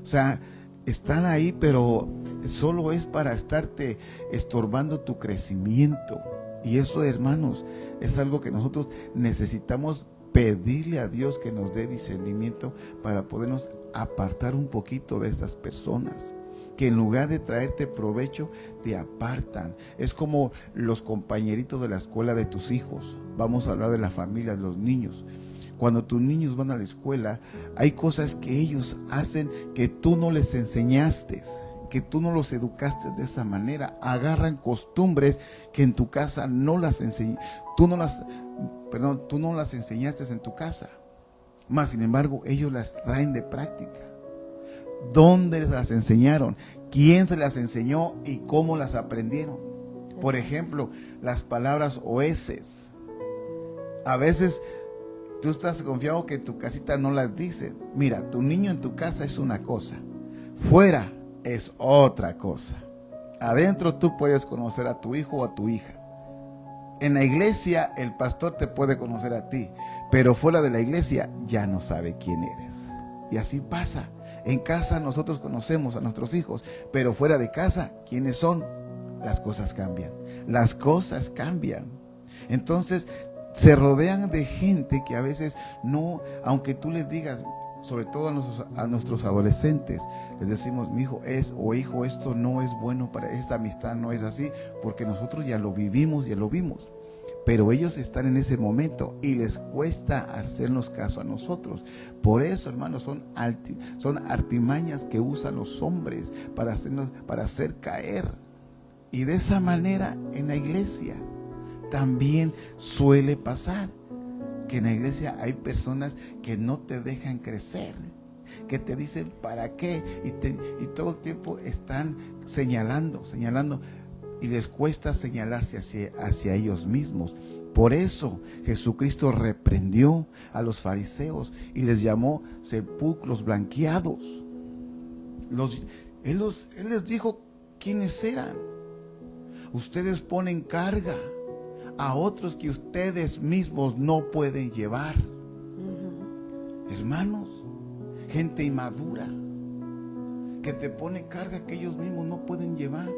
O sea, están ahí, pero solo es para estarte estorbando tu crecimiento. Y eso, hermanos, es algo que nosotros necesitamos pedirle a Dios que nos dé discernimiento para podernos apartar un poquito de estas personas que en lugar de traerte provecho te apartan. Es como los compañeritos de la escuela de tus hijos. Vamos a hablar de la familia, de los niños. Cuando tus niños van a la escuela, hay cosas que ellos hacen que tú no les enseñaste, que tú no los educaste de esa manera. Agarran costumbres que en tu casa no las tú no las enseñaste en tu casa. Mas sin embargo, ellos las traen de práctica. ¿Dónde les las enseñaron? ¿Quién se las enseñó y cómo las aprendieron? Por ejemplo, las palabras oeces. A veces tú estás confiado que en tu casita no las dicen. Mira, tu niño en tu casa es una cosa, fuera es otra cosa. Adentro tú puedes conocer a tu hijo o a tu hija. En la iglesia el pastor te puede conocer a ti, pero fuera de la iglesia ya no sabe quién eres. Y así pasa. En casa nosotros conocemos a nuestros hijos, pero fuera de casa, ¿quiénes son? Las cosas cambian. Las cosas cambian. Entonces se rodean de gente que a veces no, aunque tú les digas, sobre todo a nuestros adolescentes, les decimos, mi hijo hijo, esto no es bueno para esta amistad, no es así, porque nosotros ya lo vivimos, ya lo vimos. Pero ellos están en ese momento y les cuesta hacernos caso a nosotros. Por eso, hermanos, son artimañas que usan los hombres para hacer caer. Y de esa manera en la iglesia también suele pasar. Que en la iglesia hay personas que no te dejan crecer, que te dicen para qué, y todo el tiempo están señalando, y les cuesta señalarse hacia ellos mismos. Por eso Jesucristo reprendió a los fariseos y les llamó sepulcros blanqueados. Él les dijo quiénes eran. Ustedes ponen carga a otros que ustedes mismos no pueden llevar. Hermanos, gente inmadura que te pone carga que ellos mismos no pueden llevar.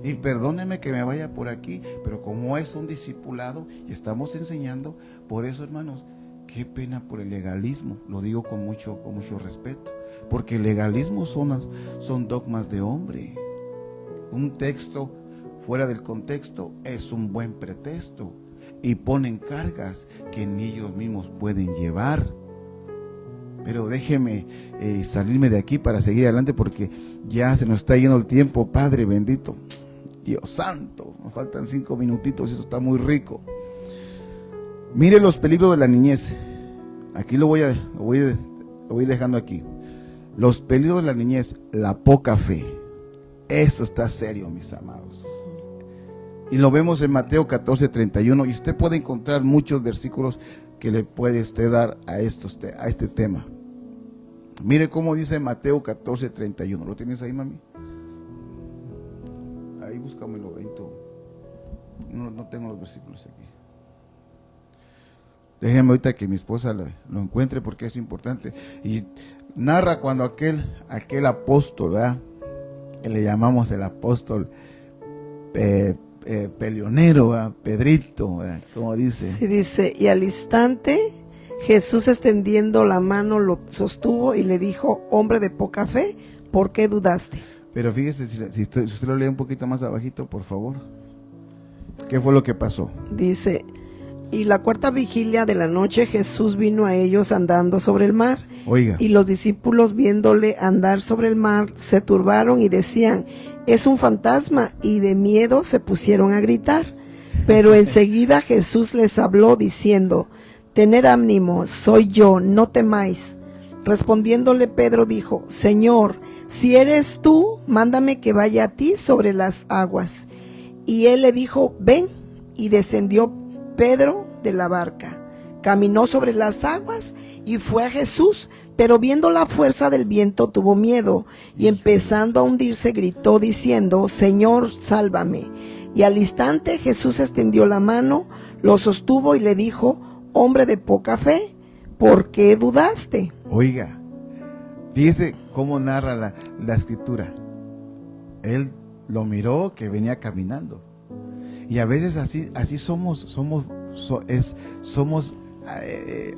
Y perdóneme que me vaya por aquí, pero como es un discipulado y estamos enseñando, por eso, hermanos, qué pena por el legalismo. Lo digo con mucho respeto, porque el legalismo son dogmas de hombre. Un texto fuera del contexto es un buen pretexto y ponen cargas que ni ellos mismos pueden llevar. Pero déjeme salirme de aquí para seguir adelante, porque ya se nos está yendo el tiempo. Padre bendito, Dios santo, nos faltan 5 minutitos y eso está muy rico. Mire los peligros de la niñez. Aquí lo voy dejando aquí. Los peligros de la niñez, la poca fe. Eso está serio, mis amados. Y lo vemos en Mateo 14:31, y usted puede encontrar muchos versículos que le puede usted dar a este tema. Mire cómo dice Mateo 14:31. ¿Lo tienes ahí, mami? Ahí búscamelo, no tengo los versículos aquí. Déjenme ahorita que mi esposa lo encuentre, porque es importante. Y narra cuando aquel apóstol, ¿verdad? Que le llamamos el apóstol peleonero, ¿verdad? Pedrito, ¿verdad? Como dice. Sí, dice, y al instante Jesús, extendiendo la mano, lo sostuvo y le dijo: hombre de poca fe, ¿por qué dudaste? Pero fíjese, si usted lo lee un poquito más abajito, por favor. ¿Qué fue lo que pasó? Dice, y la cuarta vigilia de la noche Jesús vino a ellos andando sobre el mar. Oiga. Y los discípulos, viéndole andar sobre el mar, se turbaron y decían: es un fantasma, y de miedo se pusieron a gritar. Pero enseguida Jesús les habló diciendo: tened ánimo, soy yo, no temáis. Respondiéndole Pedro dijo: Señor, si eres tú, mándame que vaya a ti sobre las aguas. Y él le dijo: ven. Y descendió Pedro de la barca, caminó sobre las aguas y fue a Jesús, pero viendo la fuerza del viento tuvo miedo, y empezando a hundirse gritó diciendo: Señor, sálvame. Y al instante Jesús extendió la mano, lo sostuvo y le dijo: hombre de poca fe, ¿por qué dudaste? Oiga, fíjese cómo narra la escritura. Él lo miró que venía caminando. Y a veces así somos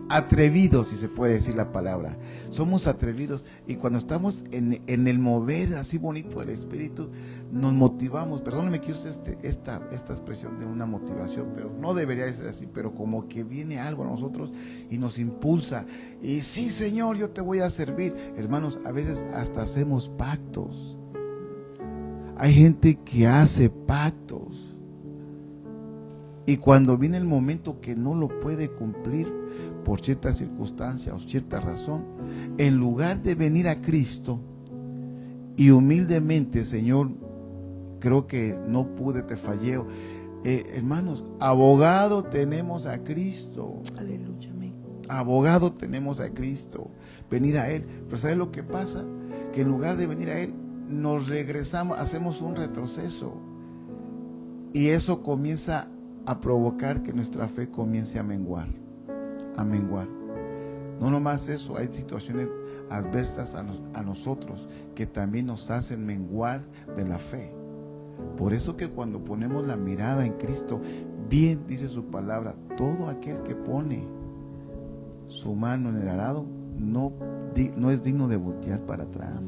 atrevidos, si se puede decir la palabra. Somos atrevidos, y cuando estamos en el mover así bonito del Espíritu, nos motivamos. Perdóneme que use esta expresión de una motivación, pero no debería ser así, pero como que viene algo a nosotros y nos impulsa. Y sí, Señor, yo te voy a servir. Hermanos, a veces hasta hacemos pactos. Hay gente que hace pactos. Y cuando viene el momento que no lo puede cumplir por cierta circunstancia o cierta razón, en lugar de venir a Cristo y humildemente: Señor, creo que no pude, te fallé. Hermanos, abogado tenemos a Cristo. Aleluya, amén. Abogado tenemos a Cristo. Venir a Él. Pero ¿sabes lo que pasa? Que en lugar de venir a Él, nos regresamos, hacemos un retroceso. Y eso comienza a provocar que nuestra fe comience a menguar. No nomás eso, hay situaciones adversas a nosotros que también nos hacen menguar de la fe. Por eso que cuando ponemos la mirada en Cristo, bien dice su palabra: todo aquel que pone su mano en el arado no es digno de voltear para atrás.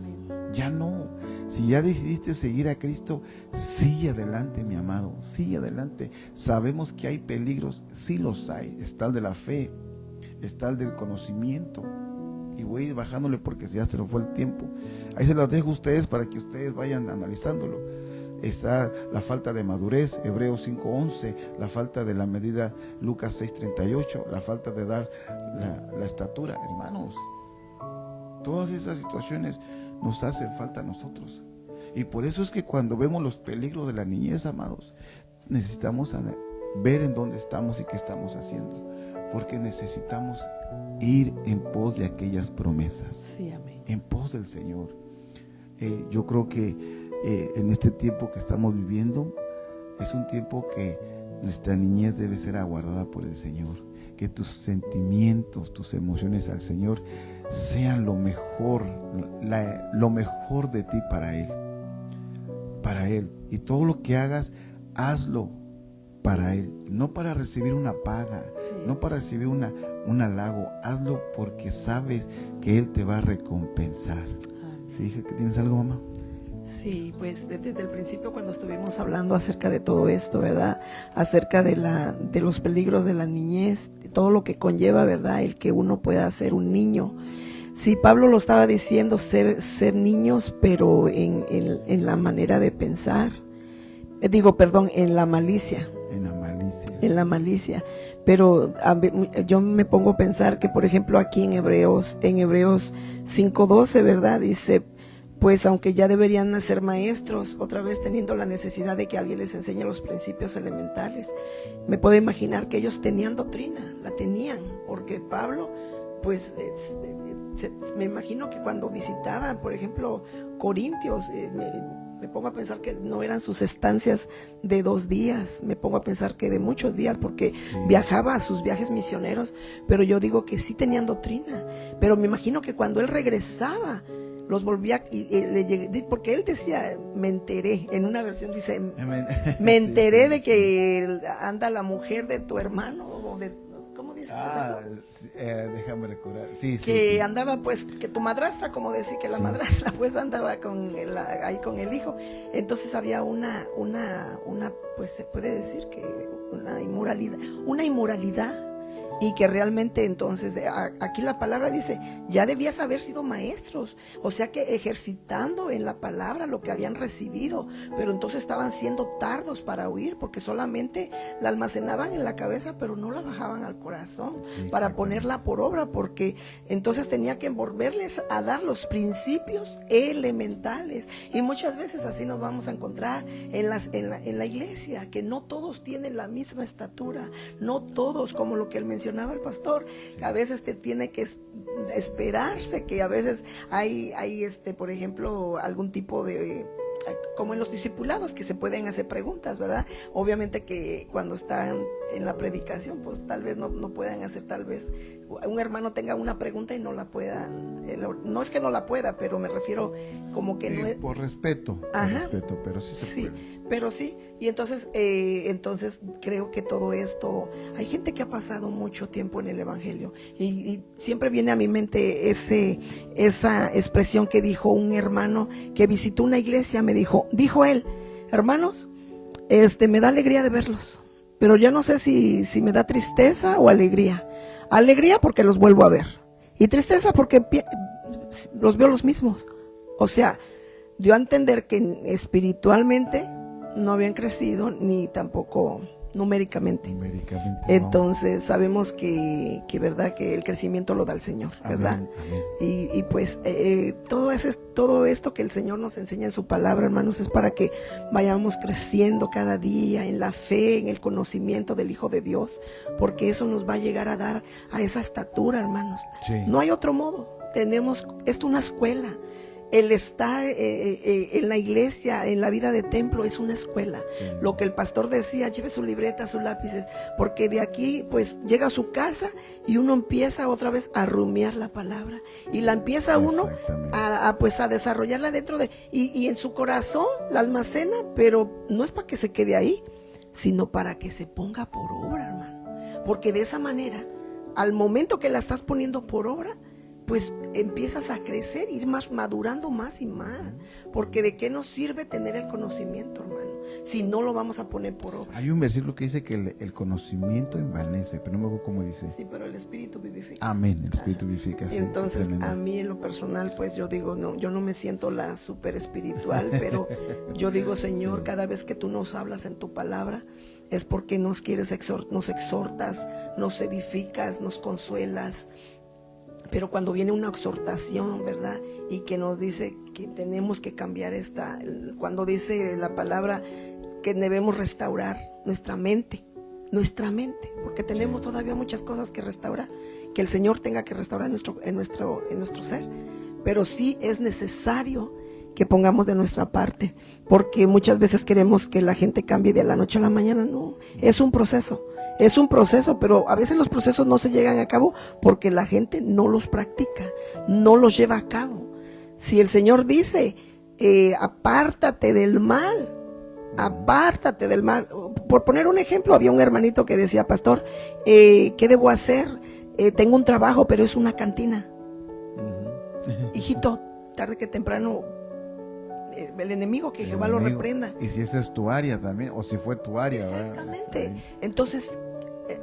Ya no. Si ya decidiste seguir a Cristo, sigue adelante, mi amado, sigue adelante. Sabemos que hay peligros, sí los hay. Está el de la fe, está el del conocimiento. Y voy a ir bajándole porque ya se nos fue el tiempo. Ahí se las dejo a ustedes para que ustedes vayan analizándolo. Está la falta de madurez, Hebreos 5:11, la falta de la medida, Lucas 6:38, la falta de dar la estatura. Hermanos, todas esas situaciones nos hacen falta a nosotros. Y por eso es que cuando vemos los peligros de la niñez, amados, necesitamos ver en dónde estamos y qué estamos haciendo, porque necesitamos ir en pos de aquellas promesas. Sí, amén. En pos del Señor. Yo creo que en este tiempo que estamos viviendo es un tiempo que nuestra niñez debe ser aguardada por el Señor. Que tus sentimientos, tus emociones al Señor sean lo mejor de ti para Él. Para Él. y todo lo que hagas, hazlo para Él, no para recibir una paga, no para recibir un halago, hazlo porque sabes que Él te va a recompensar. ¿Sí, hija, que tienes algo, mamá? Sí, pues desde el principio cuando estuvimos hablando acerca de todo esto, ¿verdad? Acerca de los peligros de la niñez, de todo lo que conlleva, ¿verdad? El que uno pueda ser un niño. Sí, Pablo lo estaba diciendo, ser niños, pero en la manera de pensar. En la malicia. En la malicia. Pero yo me pongo a pensar que, por ejemplo, aquí en Hebreos 5:12, ¿verdad? Dice, pues aunque ya deberían ser maestros, otra vez teniendo la necesidad de que alguien les enseñe los principios elementales. Me puedo imaginar que ellos tenían doctrina, la tenían, porque Pablo, pues me imagino que cuando visitaban, por ejemplo, Corintios, me pongo a pensar que no eran sus estancias de 2 días, me pongo a pensar que de muchos días, porque viajaba a sus viajes misioneros, pero yo digo que sí tenían doctrina, pero me imagino que cuando él regresaba, los volvía, porque él decía, me enteré, en una versión dice, me enteré de que anda la mujer de tu hermano, o de, ¿cómo dice eso? Déjame recordar. Que andaba, pues, que tu madrastra, como decía, que la madrastra pues andaba ahí con el hijo. Entonces había una, pues se puede decir que una inmoralidad. Y que realmente entonces, aquí la palabra dice, ya debías haber sido maestros, o sea que ejercitando en la palabra lo que habían recibido, pero entonces estaban siendo tardos para oír, porque solamente la almacenaban en la cabeza, pero no la bajaban al corazón, para ponerla por obra, porque entonces tenía que envolverles a dar los principios elementales, y muchas veces así nos vamos a encontrar en la iglesia, que no todos tienen la misma estatura, no todos, como lo que él mencionaba el pastor, a veces te tiene que esperarse, que a veces hay por ejemplo, algún tipo de, como en los discipulados, que se pueden hacer preguntas, ¿verdad? Obviamente que cuando están en la predicación, pues tal vez no puedan hacer, tal vez un hermano tenga una pregunta y no la pueda, no es que no la pueda, pero me refiero como que no es... Por respeto, pero sí se puede. Pero sí, y entonces creo que todo esto, hay gente que ha pasado mucho tiempo en el Evangelio, y siempre viene a mi mente esa expresión que dijo un hermano que visitó una iglesia, dijo él, hermanos, me da alegría de verlos, pero ya no sé si me da tristeza o alegría. Alegría porque los vuelvo a ver, y tristeza porque los veo los mismos. O sea, dio a entender que espiritualmente no habían crecido, ni tampoco numéricamente. Entonces sabemos que verdad que el crecimiento lo da el Señor, ¿verdad? Amén. Y pues todo esto que el Señor nos enseña en su palabra, hermanos, es para que vayamos creciendo cada día en la fe, en el conocimiento del Hijo de Dios, porque eso nos va a llegar a dar a esa estatura, hermanos. No hay otro modo. Es una escuela. El estar en la iglesia, en la vida de templo, es una escuela. Lo que el pastor decía, lleve su libreta, sus lápices, porque de aquí pues llega a su casa y uno empieza otra vez a rumiar la palabra, y la empieza uno a desarrollarla dentro de, y en su corazón la almacena, pero no es para que se quede ahí, sino para que se ponga por obra, hermano, porque de esa manera, al momento que la estás poniendo por obra, pues empiezas a crecer, ir madurando más y más, porque ¿de qué nos sirve tener el conocimiento, hermano, si no lo vamos a poner por obra? Hay un versículo que dice que el conocimiento envanece, pero no me acuerdo cómo dice. Sí, pero el Espíritu vivifica. Amén, el Espíritu vivifica. Entonces, a mí en lo personal, pues yo digo, no, yo no me siento la súper espiritual, pero yo digo, Señor, cada vez que tú nos hablas en tu palabra, es porque nos exhortas, nos edificas, nos consuelas. Pero cuando viene una exhortación, ¿verdad? Y que nos dice que tenemos que cambiar cuando dice la palabra que debemos restaurar nuestra mente, porque tenemos todavía muchas cosas que restaurar, que el Señor tenga que restaurar en nuestro ser. Pero sí es necesario que pongamos de nuestra parte, porque muchas veces queremos que la gente cambie de la noche a la mañana. No, es un proceso, pero a veces los procesos no se llegan a cabo porque la gente no los practica, no los lleva a cabo. Si el Señor dice, apártate del mal, Apártate del mal. Por poner un ejemplo, había un hermanito que decía, pastor, ¿qué debo hacer? Tengo un trabajo, pero es una cantina. Hijito, tarde que temprano, el enemigo, que Jehová lo reprenda. Y si esa es tu área también, o si fue tu área, exactamente, ¿verdad? Entonces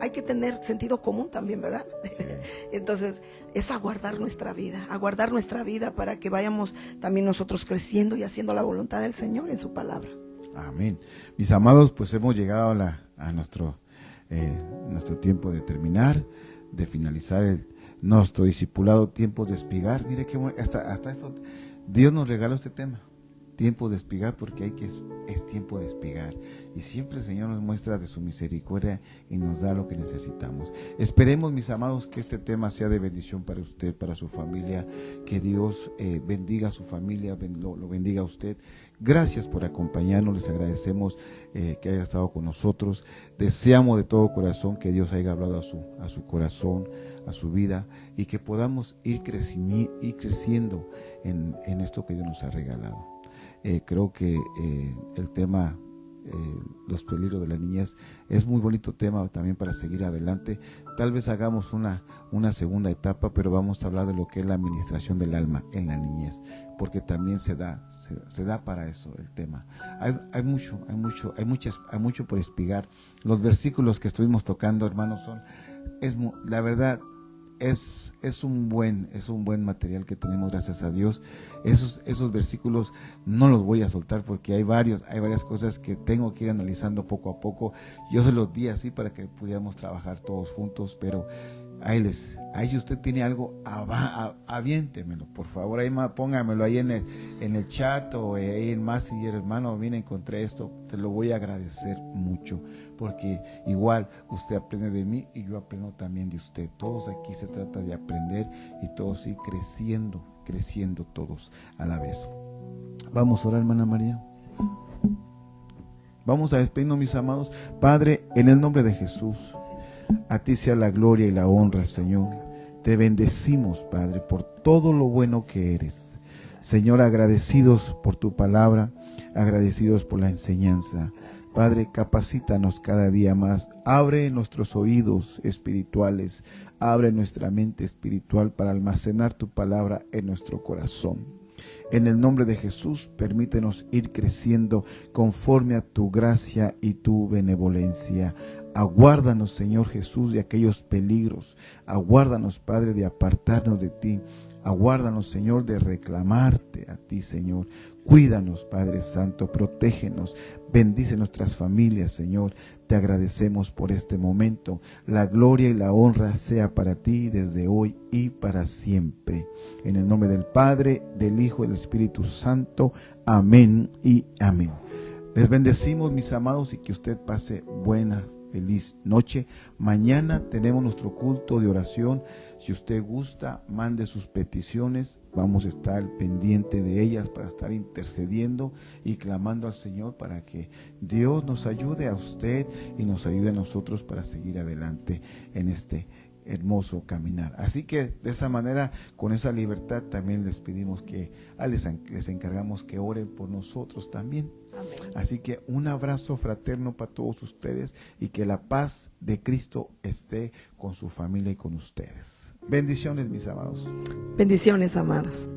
hay que tener sentido común también, ¿verdad? Sí. Entonces es aguardar nuestra vida para que vayamos también nosotros creciendo y haciendo la voluntad del Señor en su palabra. Amén. Mis amados, pues hemos llegado a nuestro tiempo de terminar, de finalizar nuestro discipulado, tiempos de espigar. Mire que hasta esto, Dios nos regaló este tema, tiempos de espigar, porque es tiempo de espigar. Y siempre el Señor nos muestra de su misericordia y nos da lo que necesitamos. Esperemos, mis amados, que este tema sea de bendición para usted, para su familia, que Dios bendiga a su familia, lo bendiga a usted. Gracias por acompañarnos, les agradecemos que haya estado con nosotros. Deseamos de todo corazón que Dios haya hablado a su corazón, a su vida, y que podamos ir creciendo en esto que Dios nos ha regalado. Creo que el tema, los peligros de la niñez, es muy bonito tema también para seguir adelante. Tal vez hagamos una segunda etapa, pero vamos a hablar de lo que es la administración del alma en la niñez, porque también se da para eso el tema. Hay mucho por espigar. Los versículos que estuvimos tocando, hermanos, la verdad, es un buen material que tenemos, gracias a Dios. Esos versículos no los voy a soltar porque hay varias cosas que tengo que ir analizando poco a poco. Yo se los di así para que pudiéramos trabajar todos juntos, pero ahí si usted tiene algo, aviéntemelo, por favor, ahí póngamelo ahí en el chat o ahí en Messenger, hermano, mira, encontré esto, te lo voy a agradecer mucho, porque igual usted aprende de mí y yo aprendo también de usted. Todos aquí se trata de aprender y todos ir creciendo todos a la vez. Vamos a orar, hermana María. Vamos a despedirnos, mis amados. Padre, en el nombre de Jesús, a ti sea la gloria y la honra, Señor. Te bendecimos, Padre, por todo lo bueno que eres. Señor, agradecidos por tu palabra, agradecidos por la enseñanza. Padre, capacítanos cada día más. Abre nuestros oídos espirituales, abre nuestra mente espiritual para almacenar tu palabra en nuestro corazón. En el nombre de Jesús, permítenos ir creciendo conforme a tu gracia y tu benevolencia. Aguárdanos, Señor Jesús, de aquellos peligros. Aguárdanos, Padre, de apartarnos de ti. Aguárdanos, Señor, de reclamarte a ti, Señor. Cuídanos, Padre Santo, protégenos, bendice nuestras familias, Señor. Te agradecemos por este momento. La gloria y la honra sea para ti desde hoy y para siempre. En el nombre del Padre, del Hijo y del Espíritu Santo. Amén y amén. Les bendecimos, mis amados, y que usted pase feliz noche. Mañana tenemos nuestro culto de oración. Si usted gusta, mande sus peticiones. Vamos a estar pendiente de ellas para estar intercediendo y clamando al Señor para que Dios nos ayude a usted y nos ayude a nosotros para seguir adelante en este hermoso caminar. Así que de esa manera, con esa libertad, también les pedimos que les encargamos que oren por nosotros también. Amén. Así que un abrazo fraterno para todos ustedes y que la paz de Cristo esté con su familia y con ustedes. Bendiciones, mis amados. Bendiciones, amados.